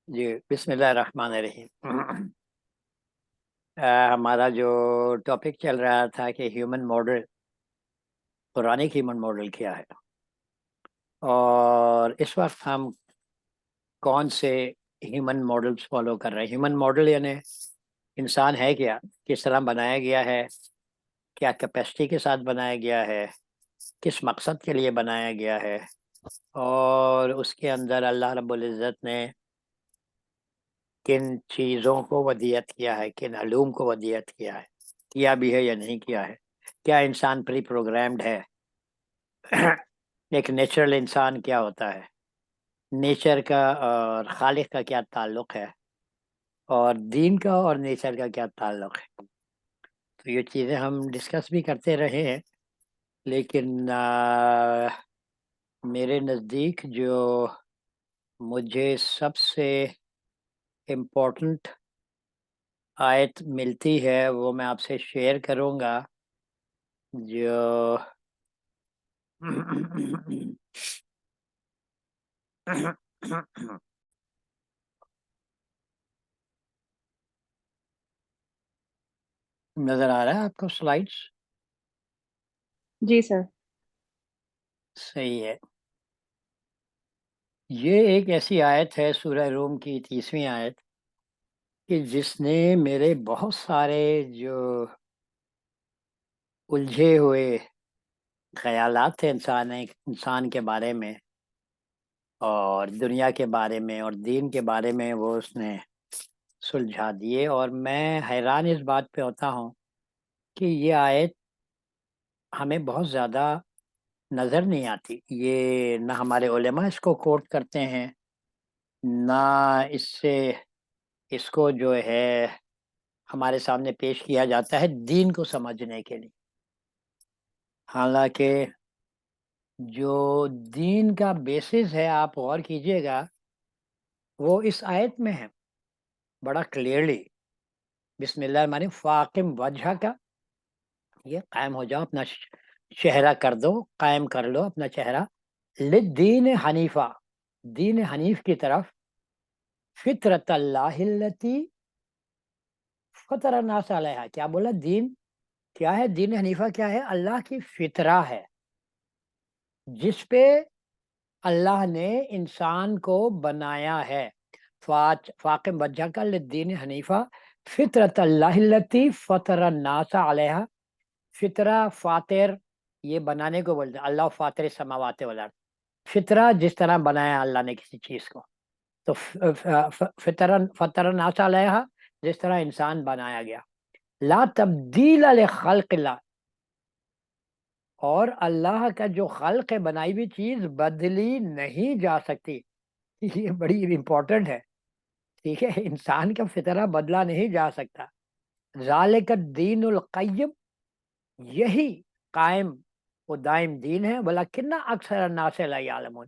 جی، بسم اللہ الرحمن الرحیم۔ ہمارا جو ٹاپک چل رہا تھا کہ ہیومن ماڈل، پرانی ہیومن ماڈل کیا ہے، اور اس وقت ہم کون سے ہیومن ماڈلز فالو کر رہے ہیں۔ ہیومن ماڈل یعنی انسان ہے کیا، کس طرح بنایا گیا ہے، کیا کیپیسٹی کے ساتھ بنایا گیا ہے، کس مقصد کے لیے بنایا گیا ہے، اور اس کے اندر اللہ رب العزت نے کن چیزوں کو ودیت کیا ہے، کن علوم کو ودیت کیا بھی ہے یا نہیں کیا ہے، کیا انسان پری پروگرامڈ ہے، ایک نیچرل انسان کیا ہوتا ہے، نیچر کا اور خالق کا کیا تعلق ہے، اور دین کا اور نیچر کا کیا تعلق ہے۔ تو یہ چیزیں ہم ڈسکس بھی کرتے رہے ہیں، لیکن میرے نزدیک جو مجھے سب سے امپورٹنٹ آیت ملتی ہے وہ میں آپ سے شیئر کروں گا، جو نظر آ رہا ہے آپ کو سلائڈس؟ جی سر۔ صحیح ہے۔ یہ ایک ایسی آیت ہے سورہ روم کی 30ویں آیت کہ جس نے میرے بہت سارے جو الجھے ہوئے خیالات تھے انسان کے بارے میں اور دنیا کے بارے میں اور دین کے بارے میں، وہ اس نے سلجھا دیے، اور میں حیران اس بات پہ ہوتا ہوں کہ یہ آیت ہمیں بہت زیادہ نظر نہیں آتی۔ یہ نہ ہمارے علماء اس کو کوٹ کرتے ہیں، نہ اس کو جو ہے ہمارے سامنے پیش کیا جاتا ہے دین کو سمجھنے کے لیے۔ حالانکہ جو دین کا بیسس ہے، آپ غور کیجئے گا، وہ اس آیت میں ہے بڑا کلیئرلی۔ بسم اللہ الرحمن فاقم وجہ کا، یہ قائم ہو جاؤ، اپنا چہرہ کر دو، قائم کر لو اپنا چہرہ، للدین حنیفہ، دین حنیف کی طرف، فطرت اللہ التی فطر الناس علیہا۔ کیا بولا؟ دین کیا ہے؟ دین حنیفہ کیا ہے؟ اللہ کی فطرہ ہے جس پہ اللہ نے انسان کو بنایا ہے۔ فاقم وجہ کا للدین حنیفہ فطرت اللہ التی فطر الناس علیہا۔ فطرہ، فاطر، یہ بنانے کو بولتے ہیں، اللہ فاطر السماوات والارض۔ فطرہ جس طرح بنایا اللہ نے کسی چیز کو، تو فطر الناس علیہا جس طرح انسان بنایا گیا۔ لا تبدیل لخلق اللہ، اور اللہ کا جو خلق ہے، بنائی ہوئی چیز بدلی نہیں جا سکتی۔ یہ بڑی امپورٹنٹ ہے، ٹھیک ہے؟ انسان کا فطرہ بدلا نہیں جا سکتا۔ ذالک الدین القیم، یہی قائم و دائم دین ہے، ولیکن اکثر الناس لا یعلمون،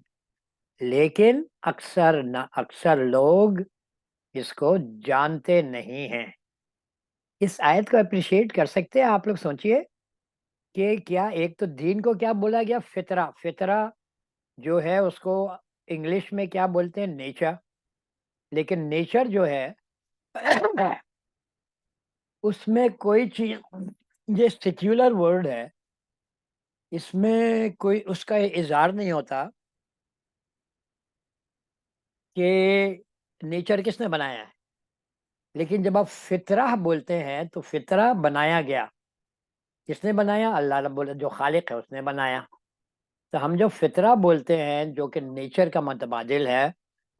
لیکن اکثر لوگ اس کو جانتے نہیں ہیں۔ اس آیت کو اپریشیٹ کر سکتے ہیں آپ لوگ؟ سوچئے کہ کیا ایک تو دین کو کیا بولا گیا؟ فطرہ۔ فطرہ جو ہے اس کو انگلش میں کیا بولتے ہیں؟ نیچر۔ لیکن نیچر جو ہے اس میں کوئی چیز، یہ سیکولر ورڈ ہے، اس میں کوئی اس کا اظہار نہیں ہوتا کہ نیچر کس نے بنایا ہے۔ لیکن جب آپ فطرہ بولتے ہیں تو فطرہ بنایا گیا، کس نے بنایا؟ اللہ رب العزت جو خالق ہے اس نے بنایا۔ تو ہم جو فطرہ بولتے ہیں جو کہ نیچر کا متبادل ہے،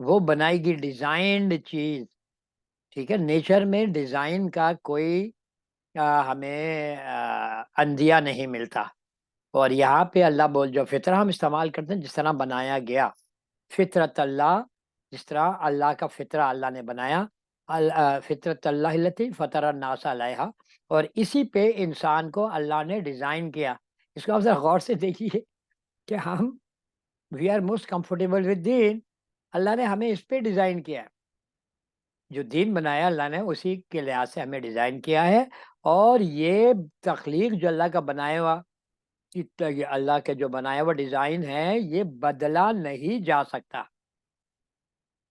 وہ بنائی گئی ڈیزائنڈ چیز، ٹھیک ہے؟ نیچر میں ڈیزائن کا کوئی ہمیں اندیا نہیں ملتا، اور یہاں پہ اللہ جو فطرہ ہم استعمال کرتے ہیں، جس طرح بنایا گیا، فطرت اللہ، جس طرح اللہ کا فطرہ اللہ نے بنایا، فطرت اللہ التی فطر الناس علیہا، اور اسی پہ انسان کو اللہ نے ڈیزائن کیا۔ اس کو آپ ذرا غور سے دیکھیے کہ ہم we are most comfortable with them, اللہ نے ہمیں اس پہ ڈیزائن کیا ہے۔ جو دین بنایا اللہ نے اسی کے لحاظ سے ہمیں ڈیزائن کیا ہے، اور یہ تخلیق جو اللہ کا بنایا ہوا، یہ اللہ کے جو بنایا ہوا ڈیزائن ہے، یہ بدلا نہیں جا سکتا۔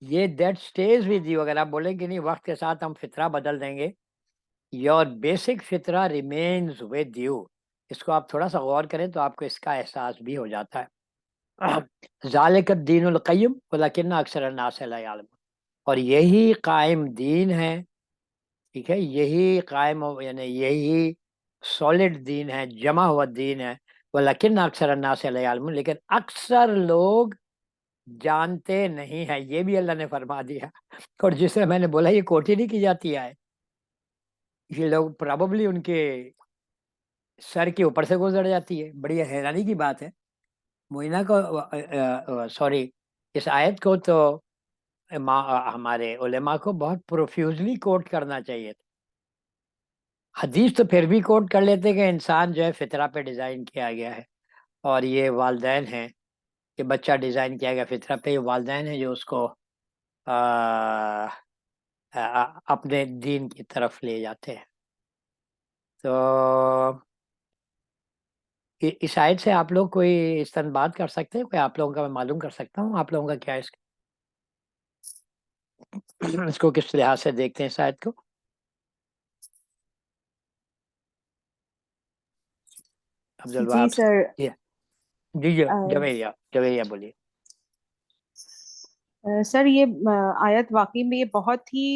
یہ دیٹ اسٹیز ود یو. اگر آپ بولیں کہ نہیں وقت کے ساتھ ہم فطرہ بدل دیں گے، یور بیسک فطرہ ریمینز ود یو. اس کو آپ تھوڑا سا غور کریں تو آپ کو اس کا احساس بھی ہو جاتا ہے. ذالک الدین القیم ولکن اکثر الناس لا یعلمون. اور یہی قائم دین ہے، ٹھیک ہے، یہی قائم یعنی یہی سالڈ دین ہے، جمع ہوا دین ہے. ولکن اکثر الناس لا یعلمون، لیکن اکثر لوگ جانتے نہیں ہیں. یہ بھی اللہ نے فرما دیا. اور جسے میں نے بولا یہ کوٹھی نہیں کی جاتی ہے، یہ لوگ پراببلی ان کے سر کے اوپر سے گزر جاتی ہے. بڑی حیرانی کی بات ہے. موئنہ کو سوری، اس آیت کو تو ہمارے علماء کو بہت پروفیوزلی کوٹ کرنا چاہیے تھا. حدیث تو پھر بھی کوٹ کر لیتے کہ انسان جو ہے فطرہ پہ ڈیزائن کیا گیا ہے، اور یہ والدین ہیں کہ بچہ ڈیزائن کیا گیا فطرہ پہ. یہ والدین ہیں جو اس کو اپنے دین کی طرف لے جاتے ہیں. تو اس آیت سے آپ لوگ کوئی استنباط کر سکتے ہیں؟ کوئی آپ لوگوں کا میں معلوم کر سکتا ہوں آپ لوگوں کا کیا اس کو کس لحاظ سے دیکھتے ہیں اس آیت کو؟ عبد جی الوہاب سے. سر. جی جی جویریہ جویریہ بولیے. سر یہ آیت واقعی میں یہ بہت ہی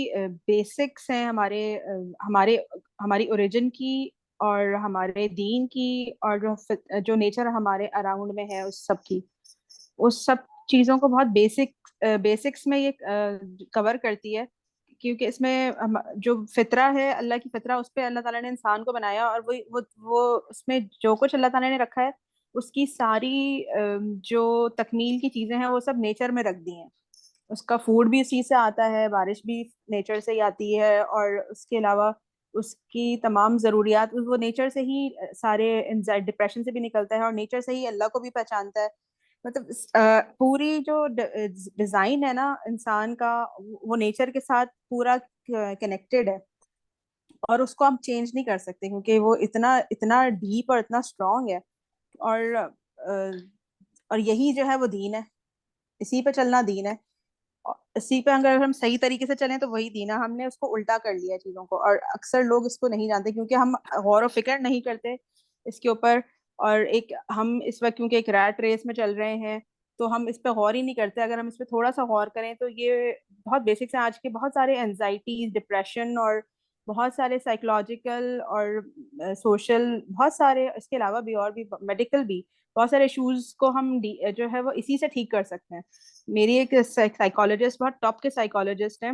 بیسکس ہیں ہمارے ہمارے ہماری اوریجن کی اور ہمارے دین کی، اور جو نیچر ہمارے اراؤنڈ میں ہے اس سب کی، اس سب چیزوں کو بہت بیسکس میں یہ کور کرتی ہے. کیونکہ اس میں جو فطرہ ہے، اللہ کی فطرہ، اس پہ اللہ تعالیٰ نے انسان کو بنایا، اور وہ اس میں جو کچھ اللہ تعالیٰ نے رکھا ہے اس کی ساری جو تکمیل کی چیزیں ہیں وہ سب نیچر میں رکھ دی ہیں. اس کا فوڈ بھی اسی سے آتا ہے، بارش بھی نیچر سے ہی آتی ہے، اور اس کے علاوہ اس کی تمام ضروریات وہ نیچر سے ہی، سارے ڈپریشن سے بھی نکلتا ہے، اور نیچر سے ہی اللہ کو بھی پہچانتا ہے. مطلب پوری جو ڈیزائن ہے نا انسان کا، وہ نیچر کے ساتھ پورا کنیکٹڈ ہے، اور اس کو ہم چینج نہیں کر سکتے کیونکہ وہ اتنا اتنا ڈیپ اور اتنا اسٹرانگ ہے. اور اور یہی جو ہے وہ دین ہے، اسی پہ چلنا دین ہے. اسی پہ اگر ہم صحیح طریقے سے چلیں تو وہی دین ہے. ہم نے اس کو الٹا کر لیا چیزوں کو، اور اکثر لوگ اس کو نہیں جانتے کیونکہ ہم غور و فکر نہیں کرتے اس کے اوپر. اور ہم اس وقت کیونکہ ایک ریٹ ریس میں چل رہے ہیں تو ہم اس پہ غور ہی نہیں کرتے. اگر ہم اس پہ تھوڑا سا غور کریں تو یہ بہت بیسک ہے. آج کے بہت سارے اینزائٹیز، ڈپریشن، اور بہت سارے سائیکولوجیکل اور سوشل، بہت سارے اس کے علاوہ بھی، اور بھی میڈیکل بھی بہت سارے ایشوز کو ہم جو ہے وہ اسی سے ٹھیک کر سکتے ہیں. میری ایک سائیکالوجسٹ، بہت ٹاپ کے سائیکالوجسٹ ہیں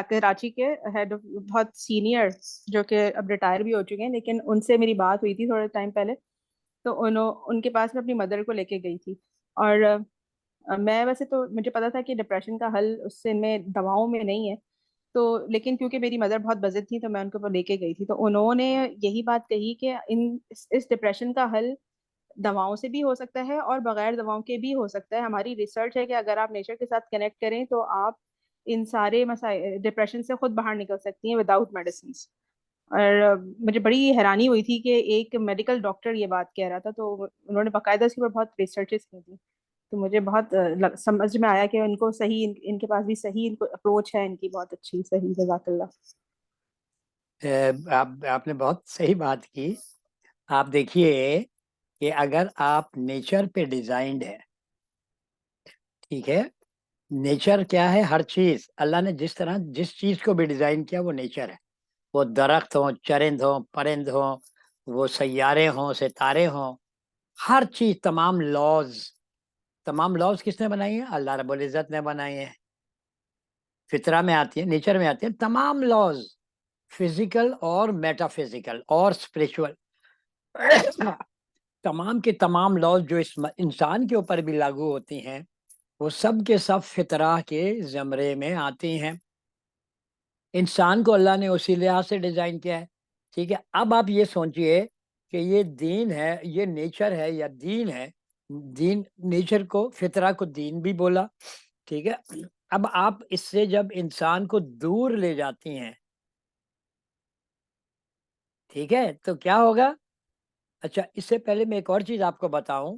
کراچی کے، ہیڈ بہت سینئر، جو کہ اب ریٹائر بھی ہو چکے ہیں، لیکن ان سے میری بات ہوئی تھی تھوڑے ٹائم پہلے. تو ان کے پاس میں اپنی مدر کو لے کے گئی تھی، اور میں ویسے تو مجھے پتا تھا کہ ڈپریشن کا حل اس سے میں دواؤں میں نہیں ہے، تو لیکن کیونکہ میری مدر بہت بزد تھی تو میں ان کو لے کے گئی تھی. تو انہوں نے یہی بات کہی کہ اس ڈپریشن کا حل دواؤں سے بھی ہو سکتا ہے اور بغیر دواؤں کے بھی ہو سکتا ہے. ہماری ریسرچ ہے کہ اگر آپ نیچر کے ساتھ کنیکٹ کریں تو آپ ان سارے مسائل ڈپریشن سے خود باہر نکل سکتی ہیں وداؤٹ میڈیسنس. اور مجھے بڑی حیرانی ہوئی تھی کہ ایک میڈیکل ڈاکٹر یہ بات کہہ رہا تھا، تو انہوں نے باقاعدہ اس کے اوپر بہت ریسرچز کی تھی. تو مجھے بہت سمجھ میں آیا کہ ان کو صحیح، ان کے پاس بھی صحیح اپروچ ہے، ان کی بہت اچھی صحیح. جزاک اللہ. آپ نے بہت صحیح بات کی. آپ دیکھیے کہ اگر آپ نیچر پہ ڈیزائنڈ ہے، ٹھیک ہے، نیچر کیا ہے؟ ہر چیز اللہ نے جس طرح جس چیز کو بھی ڈیزائن کیا وہ نیچر ہے. وہ درخت ہوں، چرند ہوں، پرند ہوں، وہ سیارے ہوں، ستارے ہوں، ہر چیز، تمام لاز کس نے بنائی ہیں؟ اللہ رب العزت نے بنائی ہیں. فطرہ میں آتی ہیں، نیچر میں آتی ہیں تمام لاز، فزیکل اور میٹا فزیکل اور اسپرچول. تمام کے تمام لاز جو اس انسان کے اوپر بھی لاگو ہوتی ہیں وہ سب کے سب فطرہ کے زمرے میں آتی ہیں. انسان کو اللہ نے اسی لحاظ سے ڈیزائن کیا ہے. ٹھیک ہے، اب آپ یہ سوچئے کہ یہ دین ہے، یہ نیچر ہے یا دین ہے. دین، نیچر کو، فطرہ کو دین بھی بولا. ٹھیک ہے، اب آپ اس سے جب انسان کو دور لے جاتی ہیں، ٹھیک ہے، تو کیا ہوگا؟ اچھا، اس سے پہلے میں ایک اور چیز آپ کو بتاؤں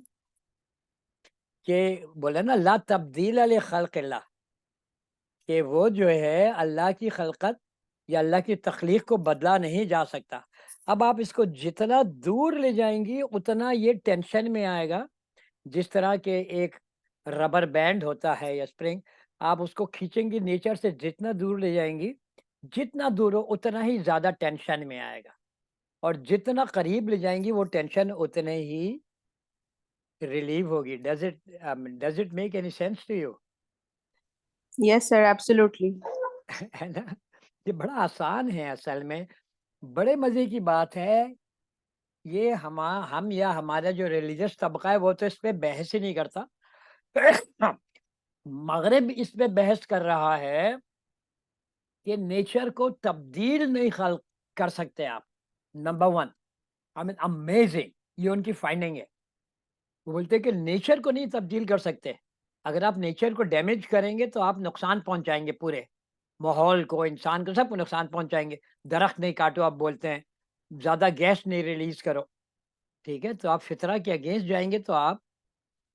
کہ بولے نا لا تبدیل لخلق اللہ، کہ وہ جو ہے اللہ کی خلقت یا اللہ کی تخلیق کو بدلا نہیں جا سکتا. اب آپ اس کو جتنا دور لے جائیں گی اتنا یہ ٹینشن میں آئے گا. جس طرح کے ایک ربر بینڈ ہوتا ہے یا اسپرنگ، آپ اس کو کھینچیں گی نیچر سے جتنا دور لے جائیں گی، جتنا دور ہو اتنا ہی زیادہ ٹینشن میں آئے گا، اور جتنا قریب لے جائیں گی وہ ٹینشن اتنے ہی ریلیو ہوگی. Does it make any sense to you? Yes sir, absolutely. ہے نا؟ یہ بڑا آسان ہے اصل میں، بڑے مزے کی بات ہے. یہ ہم یا ہمارا جو ریلیجس طبقہ ہے وہ تو اس پہ بحث ہی نہیں کرتا. مغرب اس پہ بحث کر رہا ہے کہ نیچر کو تبدیل نہیں خلق کر سکتے آپ. نمبر ون، آئی مین امیزنگ، یہ ان کی فائنڈنگ ہے. وہ بولتے ہیں کہ نیچر کو نہیں تبدیل کر سکتے. اگر آپ نیچر کو ڈیمیج کریں گے تو آپ نقصان پہنچائیں گے، پورے ماحول کو، انسان کو، سب کو نقصان پہنچائیں گے. درخت نہیں کاٹو آپ بولتے ہیں، زیادہ گیس نہیں ریلیز کرو، ٹھیک ہے؟ تو آپ فطرہ کے اگینسٹ جائیں گے تو آپ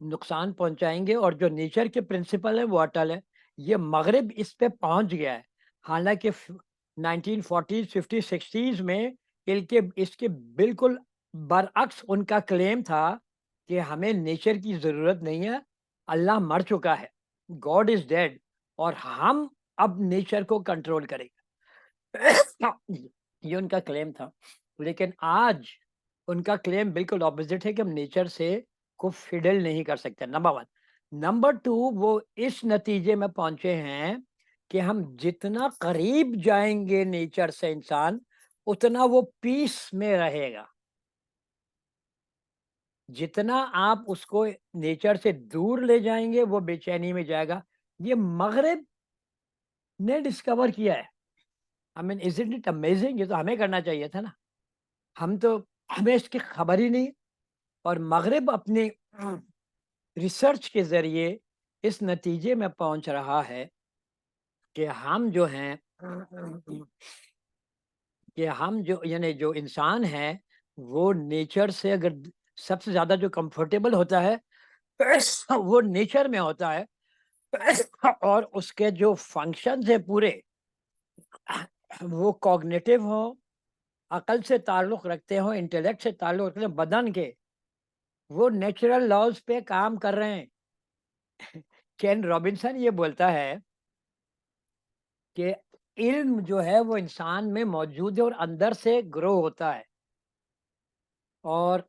نقصان پہنچائیں گے. اور جو نیچر کے پرنسپل ہے وہ اٹل ہے. یہ مغرب اس پہ پہنچ گیا ہے. حالانکہ 1940s 50s 60s میں اس کے بالکل برعکس ان کا کلیم تھا کہ ہمیں نیچر کی ضرورت نہیں ہے، اللہ مر چکا ہے، گاڈ از ڈیڈ، اور ہم اب نیچر کو کنٹرول کریں گے. یہ ان کا کلیم تھا. لیکن آج ان کا کلیم بالکل اپوزٹ ہے کہ ہم نیچر سے کو فیڈل نہیں کر سکتے. Number one. نمبر ٹو، وہ اس نتیجے میں پہنچے ہیں کہ ہم جتنا قریب جائیں گے نیچر سے انسان، اتنا وہ پیس میں رہے گا. جتنا آپ اس کو نیچر سے دور لے جائیں گے وہ بے چینی میں جائے گا. یہ مغرب نے ڈسکور کیا ہے. I mean, isn't it amazing؟ یہ تو ہمیں کرنا چاہیے تھا نا. ہمیں اس کی خبر ہی نہیں. اور مغرب اپنے ریسرچ کے ذریعے اس نتیجے میں پہنچ رہا ہے کہ ہم جو ہیں کہ ہم جو یعنی جو انسان ہے وہ نیچر سے اگر سب سے زیادہ جو کمفرٹیبل ہوتا ہے وہ نیچر میں ہوتا ہے. اور اس کے جو فنکشنز ہیں پورے وہ کوگنیٹو ہوں، عقل سے تعلق رکھتے ہوں، انٹلیکٹ سے تعلق رکھتے ہیں، بدن کے، وہ نیچرل لاز پہ کام کر رہے ہیں. کین رابنسن یہ بولتا ہے کہ علم جو ہے وہ انسان میں موجود ہے اور اندر سے گرو ہوتا ہے. اور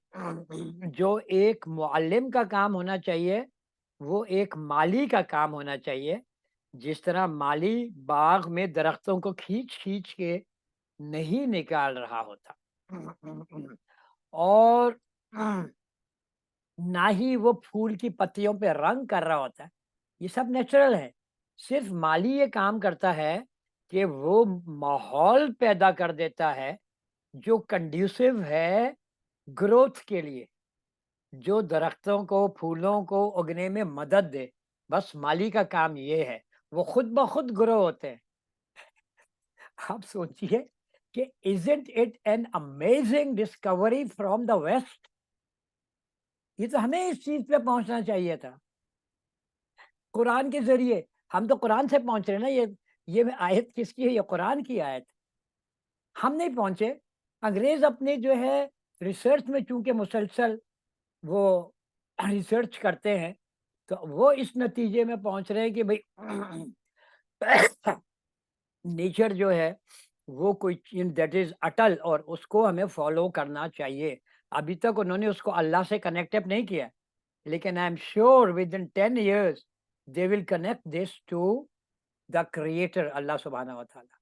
جو ایک معلم کا کام ہونا چاہیے وہ ایک مالی کا کام ہونا چاہیے. جس طرح مالی باغ میں درختوں کو کھینچ کھینچ کے نہیں نکال رہا ہوتا، اور نہ ہی وہ پھول کی پتیوں پہ رنگ کر رہا ہوتا ہے. یہ سب نیچرل ہے. صرف مالی یہ کام کرتا ہے کہ وہ ماحول پیدا کر دیتا ہے جو کنڈیوسو ہے گروتھ کے لیے، جو درختوں کو، پھولوں کو اگنے میں مدد دے. بس مالی کا کام یہ ہے، وہ خود بخود گرو ہوتے ہیں. آپ سوچئے کہ isn't it an amazing discovery from the west؟ یہ تو ہمیں اس چیز پہ پہنچنا چاہیے تھا قرآن کے ذریعے. ہم تو قرآن سے پہنچ رہے ہیں نا. یہ آیت کس کی ہے؟ یہ قرآن کی آیت. ہم نہیں پہنچے. انگریز اپنے جو ہے ریسرچ میں چونکہ مسلسل وہ ریسرچ کرتے ہیں تو وہ اس نتیجے میں پہنچ رہے ہیں کہ بھئی نیچر جو ہے وہ کوئی چیز دیٹ از اٹل، اور اس کو ہمیں فالو کرنا چاہیے. ابھی تک انہوں نے اس کو اللہ سے کنیکٹ اپ نہیں کیا، لیکن I am sure with in 10 years they will connect this to the creator اللہ سبحانہ و تعالیٰ.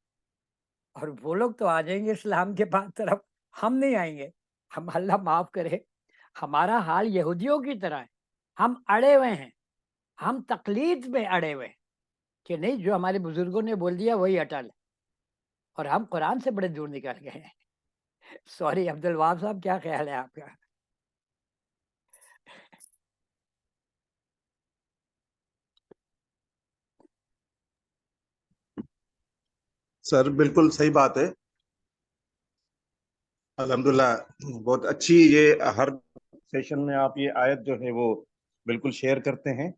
اور وہ لوگ تو آ جائیں گے اسلام کے بعد طرف، ہم نہیں آئیں گے. ہم اللہ معاف کرے، ہمارا حال یہودیوں کی طرح ہے. ہم اڑے ہوئے ہیں، ہم تقلید میں اڑے ہوئے ہیں کہ نہیں، جو ہمارے بزرگوں نے بول دیا وہی اٹل ہے، اور ہم قرآن سے بڑے دور نکل گئے ہیں. سوری عبد الوہاب صاحب، کیا خیال ہے آپ کا؟ سر بالکل صحیح بات ہے. الحمدللہ بہت اچھی، یہ ہر سیشن میں آپ یہ آیت جو ہے وہ بالکل شیئر کرتے ہیں.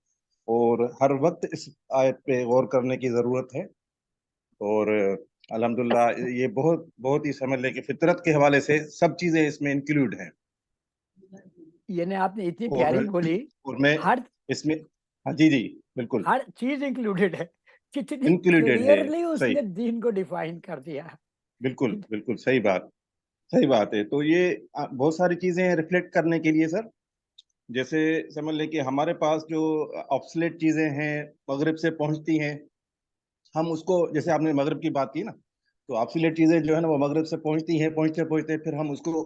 اور ہر وقت اس آیت پہ غور کرنے کی ضرورت ہے. اور الحمدللہ یہ بہت ہی سمجھ لیں کہ فطرت کے حوالے سے سب چیزیں اس میں انکلوڈ ہیں. یعنی آپ نے اتنی اور پیاری بولی, اور میں ہر اس میں ہاں جی بالکل ہر چیز انکلوڈیڈ ہے, کتنی انکلوڈیڈ ہے. کلیئرلی اس صحیح, نے دین کو ڈیفائن کر دیا. بالکل صحیح بات ہے. تو یہ بہت ساری چیزیں ہیں ریفلیکٹ کرنے کے لیے سر. جیسے سمجھ لیں کہ ہمارے پاس جو آبسلیٹ چیزیں ہیں مغرب سے پہنچتی ہیں, ہم اس کو, جیسے آپ نے مغرب کی بات کی نا, تو آبسلیٹ چیزیں جو ہے نا وہ مغرب سے پہنچتی ہیں, پہنچتے پھر ہم اس کو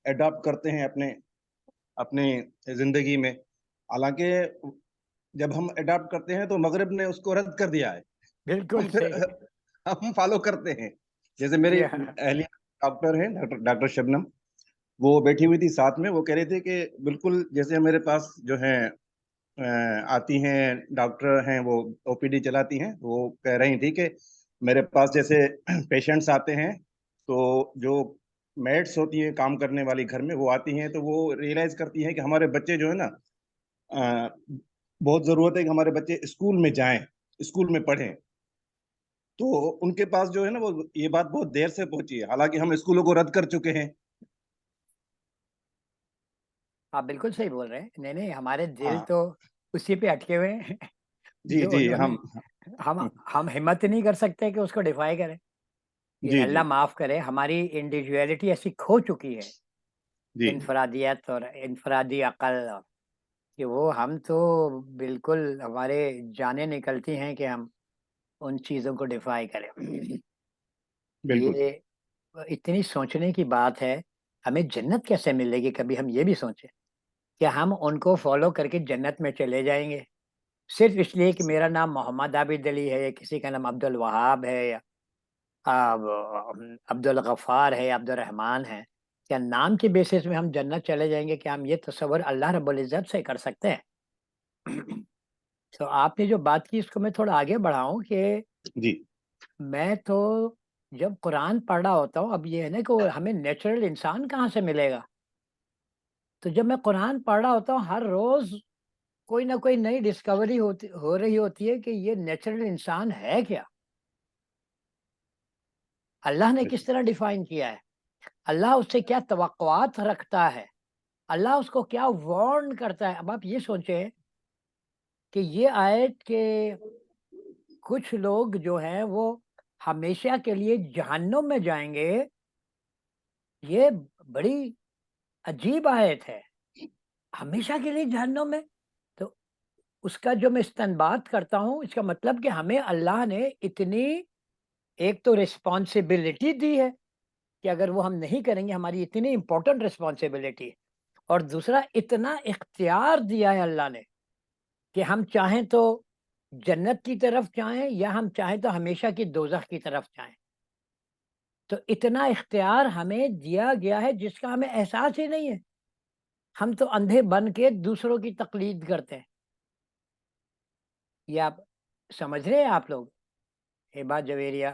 اڈاپٹ کرتے ہیں اپنے زندگی میں. حالانکہ جب ہم اڈاپٹ کرتے ہیں تو مغرب نے اس کو رد کر دیا ہے, بالکل پھر صحیح. ہم فالو کرتے ہیں. جیسے میری اہلیہ ڈاکٹر ہیں, ڈاکٹر شبنم, وہ بیٹھی ہوئی تھی ساتھ میں, وہ کہہ رہے تھے کہ بالکل جیسے میرے پاس جو ہیں آتی ہیں ڈاکٹر ہیں, وہ او پی ڈی چلاتی ہیں, وہ کہہ رہی تھی کہ میرے پاس جیسے پیشنٹس آتے ہیں تو جو میڈس ہوتی ہیں کام کرنے والی گھر میں, وہ آتی ہیں تو وہ ریئلائز کرتی ہیں کہ ہمارے بچے جو ہے نا, بہت ضرورت ہے کہ ہمارے بچے اسکول میں جائیں, اسکول میں پڑھیں. تو ان کے پاس جو ہے نا وہ یہ بات بہت دیر سے پہنچی ہے, حالانکہ ہم اسکولوں کو رد کر چکے ہیں. آپ بالکل صحیح بول رہے ہیں. نہیں, ہمارے دل ہاں تو اسی پہ اٹکے ہوئے ہیں جو جی انہوں نے. ہم ہمت نہیں کر سکتے کہ اس کو ڈیفائی کریں. یہ اللہ معاف کرے, ہماری انڈیویجویلٹی ایسی کھو چکی ہے, جی انفرادیت اور انفرادی عقل, کہ وہ ہم تو بالکل ہمارے جانیں نکلتی ہیں کہ ہم ان چیزوں کو ڈیفائی کریں. بالکل یہ اتنی سوچنے کی بات ہے. ہمیں جنت کیسے ملے گی, کبھی ہم یہ بھی سوچیں کہ ہم ان کو فالو کر کے جنت میں چلے جائیں گے صرف اس لیے کہ میرا نام محمد عابد علی ہے, یا کسی کا نام عبد الوہاب ہے, یا عبد الغفار ہے, یا عبد الرحمن ہے. کیا نام کے بیسس میں ہم جنت چلے جائیں گے؟ کیا ہم یہ تصور اللہ رب العزت سے کر سکتے ہیں؟ تو آپ نے جو بات کی اس کو میں تھوڑا آگے بڑھاؤں کہ جی میں تو جب قرآن پڑھ رہا ہوتا ہوں, اب یہ ہے نا کہ ہمیں نیچرل انسان کہاں سے ملے گا, تو جب میں قرآن پڑھ رہا ہوتا ہوں ہر روز کوئی نہ کوئی نئی ڈسکوری ہو رہی ہوتی ہے کہ یہ نیچرل انسان ہے کیا, اللہ نے کس طرح ڈیفائن کیا ہے, اللہ اس سے کیا توقعات رکھتا ہے, اللہ اس کو کیا وارن کرتا ہے. اب آپ یہ سوچیں کہ یہ آیت کہ کچھ لوگ جو ہیں وہ ہمیشہ کے لیے جہنم میں جائیں گے, یہ بڑی عجیب آیت ہے, ہمیشہ کے لیے جہنم میں. تو اس کا جو میں استنباط کرتا ہوں, اس کا مطلب کہ ہمیں اللہ نے اتنی ایک تو ریسپانسبلٹی دی ہے کہ اگر وہ ہم نہیں کریں گے, ہماری اتنی امپورٹنٹ ریسپانسبلٹی ہے, اور دوسرا اتنا اختیار دیا ہے اللہ نے کہ ہم چاہیں تو جنت کی طرف جائیں یا ہم چاہیں تو ہمیشہ کی دوزخ کی طرف جائیں. تو اتنا اختیار ہمیں دیا گیا ہے جس کا ہمیں احساس ہی نہیں ہے. ہم تو اندھے بن کے دوسروں کی تقلید کرتے ہیں. یہ آپ سمجھ رہے ہیں, آپ لوگ ہبا جویریہ,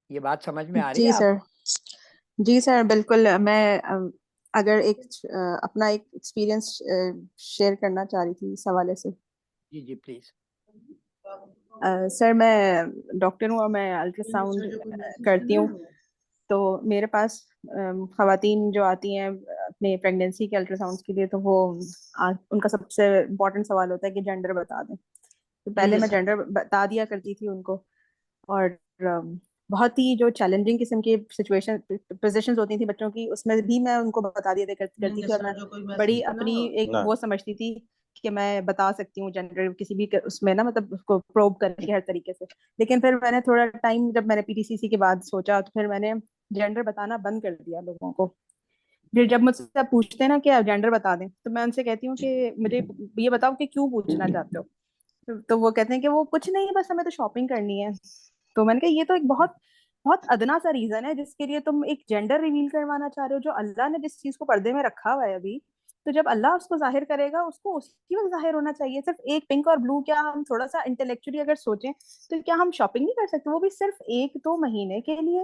یہ بات سمجھ میں آ رہی ہے آپ کو؟ جی سر بالکل. میں اگر اپنا ایک ایکسپیرینس شیئر کرنا چاہ رہی تھی اس حوالے سے. جی پلیز. سر میں ڈاکٹر ہوں اور میں الٹرا ساؤنڈ کرتی ہوں. تو میرے پاس خواتین جو آتی ہیں اپنے پریگنینسی کے الٹرا ساؤنڈ کے لیے, تو وہ ان کا سب سے امپورٹنٹ سوال ہوتا ہے کہ جینڈر بتا دیں. تو پہلے میں جینڈر بتا دیا کرتی تھی ان کو, اور بہت ہی جو چیلنجنگ قسم کی سچویشن پوزیشنز ہوتی تھیں بچوں کی, اس میں بھی میں ان کو بتا دیا کرتی تھی, اور میں بڑی اپنی ایک وہ سمجھتی تھی کہ میں بتا سکتی ہوں جینڈر کسی بھی اس میں نا, مطلب اس کو پروب کر کے ہر طریقے سے. لیکن پھر میں نے تھوڑا ٹائم, جب میں نے پی ٹی سی سی کے بعد سوچا, تو پھر میں نے جینڈر بتانا بند کر دیا لوگوں کو. پھر جب مجھ سے پوچھتے ہیں نا کہ آپ جینڈر بتا دیں, تو میں ان سے کہتی ہوں کہ مجھے یہ بتاؤ کہ کیوں پوچھنا چاہتے ہو. تو وہ کہتے ہیں کہ وہ کچھ نہیں, بس ہمیں تو شاپنگ کرنی ہے. تو میں نے کہا یہ تو ایک بہت ادنا سا ریزن ہے جس کے لیے تم ایک جینڈر ریویل کروانا چاہ رہے ہو, جو اللہ نے جس چیز کو پردے میں رکھا ہوا ہے ابھی. تو جب اللہ اس کو ظاہر کرے گا, اس کو اسی وقت ظاہر ہونا چاہیے. صرف ایک پنک اور بلو, کیا ہم تھوڑا سا انٹلیکچولی اگر سوچیں تو کیا ہم شاپنگ نہیں کر سکتے, وہ بھی صرف 1-2 مہینے کے لیے؟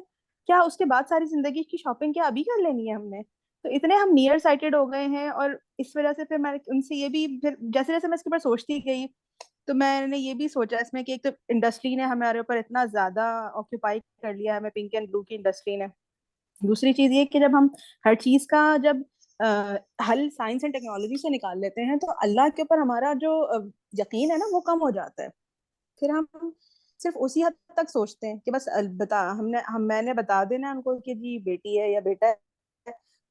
کیا اس کے بعد ساری زندگی کی شاپنگ کیا ابھی کر لینی ہے ہم نے؟ تو اتنے ہم نیئر سائٹڈ ہو گئے ہیں. اور اس وجہ سے پھر میں ان سے یہ بھی, پھر جیسے جیسے میں اس کے اوپر سوچتی گئی, تو میں نے یہ بھی سوچا اس میں کہ ایک تو انڈسٹری نے ہمارے اوپر اتنا زیادہ آکوپائی کر لیا ہے ہمیں پنک اینڈ بلو کی انڈسٹری نے. دوسری چیز یہ کہ جب ہم ہر چیز کا جب حل سائنس اینڈ ٹیکنالوجی سے نکال لیتے ہیں تو اللہ کے اوپر ہمارا جو یقین ہے نا وہ کم ہو جاتا ہے. پھر ہم صرف اسی حد تک سوچتے ہیں کہ بس میں نے بتا دینا ان کو کہ جی بیٹی ہے یا بیٹا ہے.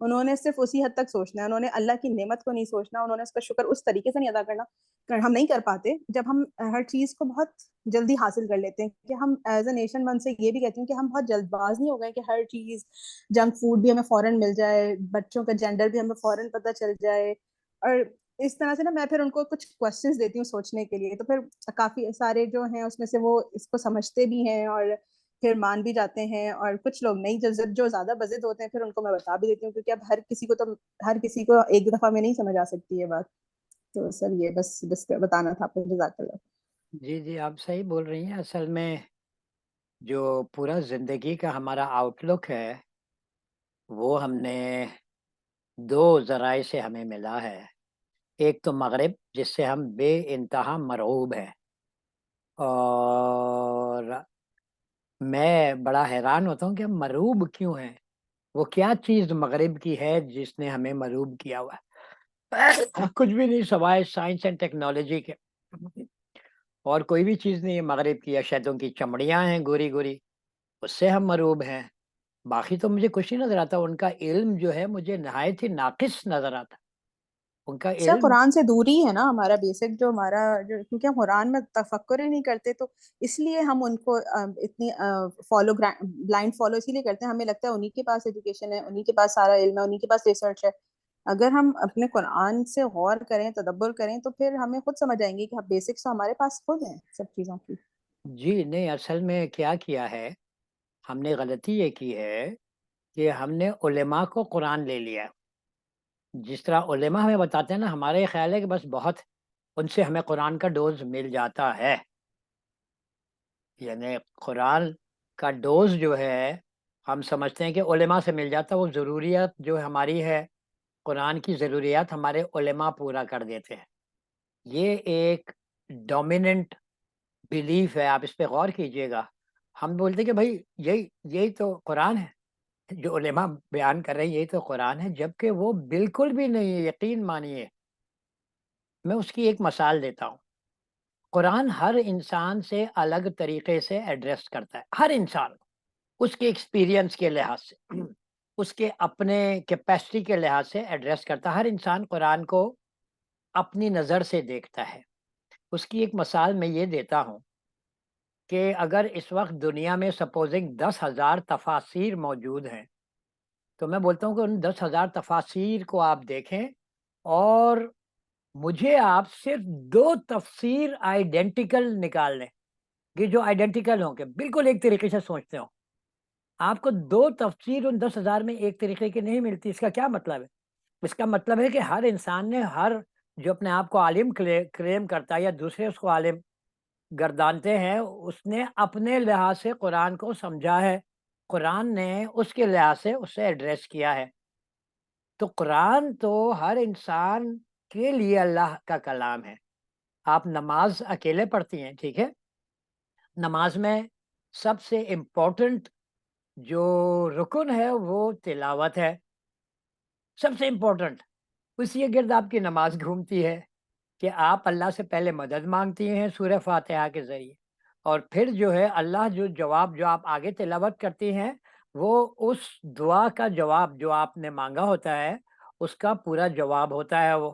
انہوں نے صرف اسی حد تک سوچنا ہے, انہوں نے اللہ کی نعمت کو نہیں سوچنا, انہوں نے اس کا شکر اس طریقے سے نہیں ادا کرنا. ہم نہیں کر پاتے جب ہم ہر چیز کو بہت جلدی حاصل کر لیتے ہیں. کہ ہم ایز اے نیشن من سے یہ بھی کہتی ہوں کہ ہم بہت جلد باز نہیں ہو گئے کہ ہر چیز جنک فوڈ بھی ہمیں فوراً مل جائے, بچوں کا جینڈر بھی ہمیں فوراً پتہ چل جائے. اور اس طرح سے نا میں پھر ان کو کچھ کوشچنس دیتی ہوں سوچنے کے لیے, تو پھر کافی سارے جو ہیں اس میں سے وہ اس کو سمجھتے بھی ہیں اور پھر مان بھی جاتے ہیں, اور کچھ لوگ نہیں جو زیادہ بضد ہوتے ہیں پھر ان کو میں بتا بھی دیتی ہوں, کیونکہ اب ہر کسی کو ایک دفعہ میں نہیں سمجھ آ سکتی یہ بات. تو سر یہ بس بتانا تھا آپ کو. جزاک اللہ. جی جی آپ صحیح بول رہی ہیں. اصل میں جو پورا زندگی کا ہمارا آؤٹ لک ہے وہ ہم نے دو ذرائع سے ہمیں ملا ہے. ایک تو مغرب جس سے ہم بے انتہا مرعوب ہیں, اور میں بڑا حیران ہوتا ہوں کہ ہم مرعوب کیوں ہیں. وہ کیا چیز مغرب کی ہے جس نے ہمیں مرعوب کیا ہوا ہے؟ کچھ بھی نہیں سوائے سائنس اینڈ ٹیکنالوجی کے, اور کوئی بھی چیز نہیں ہے مغرب کی. اشدوں کی چمڑیاں ہیں گوری گوری, اس سے ہم مرعوب ہیں. باقی تو مجھے کچھ نہیں نظر آتا. ان کا علم جو ہے مجھے نہایت ہی ناقص نظر آتا. ان کا سر علم قرآن سے دوری ہے نا ہمارا بیسک جو ہمارا کیونکہ ہم قرآن میں تفکر ہی نہیں کرتے, تو اس لیے ہم ان کو اتنی بلائنڈ فالو اسی لیے کرتے ہیں. ہمیں لگتا ہے انہی کے پاس ایجوکیشن ہے, انہی کے پاس سارا علم ہے, انہی کے پاس ریسرچ ہے. اگر ہم اپنے قرآن سے غور کریں, تدبر کریں, تو پھر ہمیں خود سمجھ آئیں گے کہ بیسکس تو ہمارے پاس خود ہیں سب چیزوں کی. جی نہیں, اصل میں کیا ہے, ہم نے غلطی یہ کی ہے کہ ہم نے علماء کو قرآن لے لیا. جس طرح علماء ہمیں بتاتے ہیں نا, ہمارے خیال ہے کہ بس بہت ان سے ہمیں قرآن کا ڈوز مل جاتا ہے. یعنی قرآن کا ڈوز جو ہے ہم سمجھتے ہیں کہ علماء سے مل جاتا ہے. وہ ضروریات جو ہماری ہے, قرآن کی ضروریات ہمارے علماء پورا کر دیتے ہیں. یہ ایک ڈومیننٹ بلیف ہے, آپ اس پہ غور کیجئے گا. ہم بولتے ہیں کہ بھائی یہی تو قرآن ہے, جو علماء بیان کر رہے ہیں یہی تو قرآن ہے, جبکہ وہ بالکل بھی نہیں ہے. یقین مانیے, میں اس کی ایک مثال دیتا ہوں. قرآن ہر انسان سے الگ طریقے سے ایڈریس کرتا ہے, ہر انسان کو اس کے ایکسپیرینس کے لحاظ سے, اس کے اپنے کیپیسٹی کے لحاظ سے ایڈریس کرتا ہے. ہر انسان قرآن کو اپنی نظر سے دیکھتا ہے. اس کی ایک مثال میں یہ دیتا ہوں کہ اگر اس وقت دنیا میں سپوزنگ 10,000 تفاسیر موجود ہیں, تو میں بولتا ہوں کہ ان 10,000 تفاسیر کو آپ دیکھیں اور مجھے آپ صرف 2 تفسیر آئیڈینٹیکل نکال لیں, کہ جو آئیڈینٹیکل ہوں, کہ بالکل ایک طریقے سے سوچتے ہوں. آپ کو 2 تفسیر ان 10,000 میں ایک طریقے کی نہیں ملتی. اس کا کیا مطلب ہے؟ اس کا مطلب ہے کہ ہر انسان نے, جو اپنے آپ کو عالم کلیم کرتا ہے یا دوسرے اس کو عالم گردانتے ہیں, اس نے اپنے لحاظ سے قرآن کو سمجھا ہے, قرآن نے اس کے لحاظ سے اسے ایڈریس کیا ہے. تو قرآن تو ہر انسان کے لیے اللہ کا کلام ہے. آپ نماز اکیلے پڑھتی ہیں, ٹھیک ہے, نماز میں سب سے امپورٹنٹ جو رکن ہے وہ تلاوت ہے, سب سے امپورٹنٹ. اسی کے گرد آپ کی نماز گھومتی ہے کہ آپ اللہ سے پہلے مدد مانگتی ہیں سورہ فاتحہ کے ذریعے, اور پھر جو ہے اللہ جو جواب جو آپ آگے تلاوت کرتی ہیں وہ اس دعا کا جواب جو آپ نے مانگا ہوتا ہے اس کا پورا جواب ہوتا ہے. وہ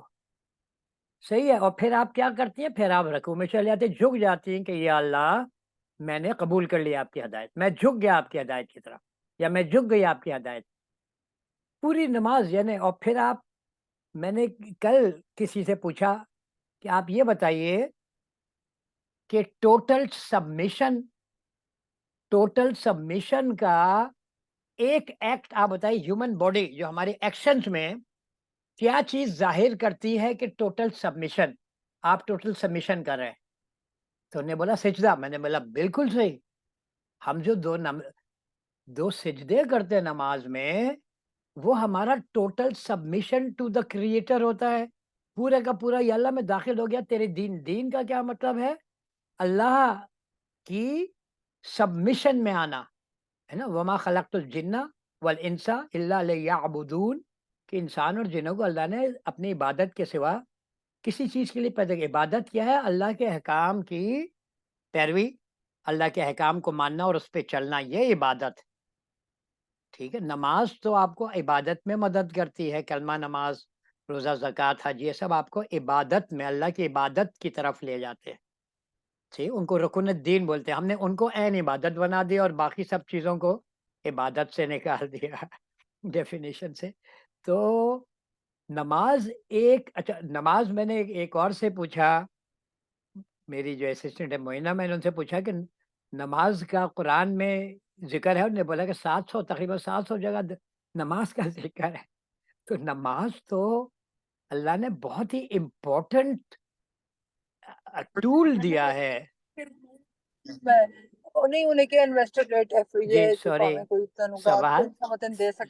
صحیح ہے. اور پھر آپ کیا کرتی ہیں, پھر آپ رکوع میں چلے جاتے, جھک جاتی ہیں کہ یا اللہ میں نے قبول کر لیا آپ کی ہدایت, میں جھک گیا آپ کی ہدایت کی طرف, یا میں جھک گئی آپ کی ہدایت. پوری نماز یعنی. اور پھر آپ, میں نے کل کسی سے پوچھا کہ آپ یہ بتائیے کہ ٹوٹل سبمیشن کا ایک ایکٹ آپ بتائیے, ہیومن باڈی جو ہمارے ایکشنز میں کیا چیز ظاہر کرتی ہے کہ ٹوٹل سبمیشن, آپ ٹوٹل سبمیشن کر رہے ہیں؟ تو انہوں نے بولا سجدہ. میں نے بولا بالکل صحیح. ہم جو دو سجدے کرتے ہیں نماز میں, وہ ہمارا total submission to the creator ہوتا ہے. پورے کا پورا یا اللہ میں داخل ہو گیا تیرے دین. دین کا کیا مطلب ہے؟ اللہ کی سبمیشن میں آنا ہے نا. وما خلقت الجن والانس الا لیعبدون، کہ انسان اور جنوں کو اللہ نے اپنی عبادت کے سوا کسی چیز کے لیے پیدا کیا. عبادت کیا ہے؟ اللہ کے احکام کی پیروی، اللہ کے احکام کو ماننا اور اس پہ چلنا، یہ عبادت. ٹھیک ہے. نماز تو آپ کو عبادت میں مدد کرتی ہے، کلمہ، نماز، روزہ، زکوٰۃ، حج، یہ سب آپ کو عبادت میں اللہ کی عبادت کی طرف لے جاتے ہیں. ٹھیک. ان کو رکن الدین بولتے ہیں. ہم نے ان کو عین عبادت بنا دیا اور باقی سب چیزوں کو عبادت سے نکال دیا ڈیفینیشن سے. تو نماز ایک، اچھا نماز میں نے ایک اور سے پوچھا، میری جو اسسٹنٹ ہے معینہ، میں نے ان سے پوچھا کہ نماز کا قرآن میں ذکر ہے؟ انہوں نے بولا کہ 700، تقریباً 700 جگہ نماز کا ذکر ہے. تو نماز تو اللہ نے بہت ہی امپورٹنٹ ٹول دیا ہے. جی سوری،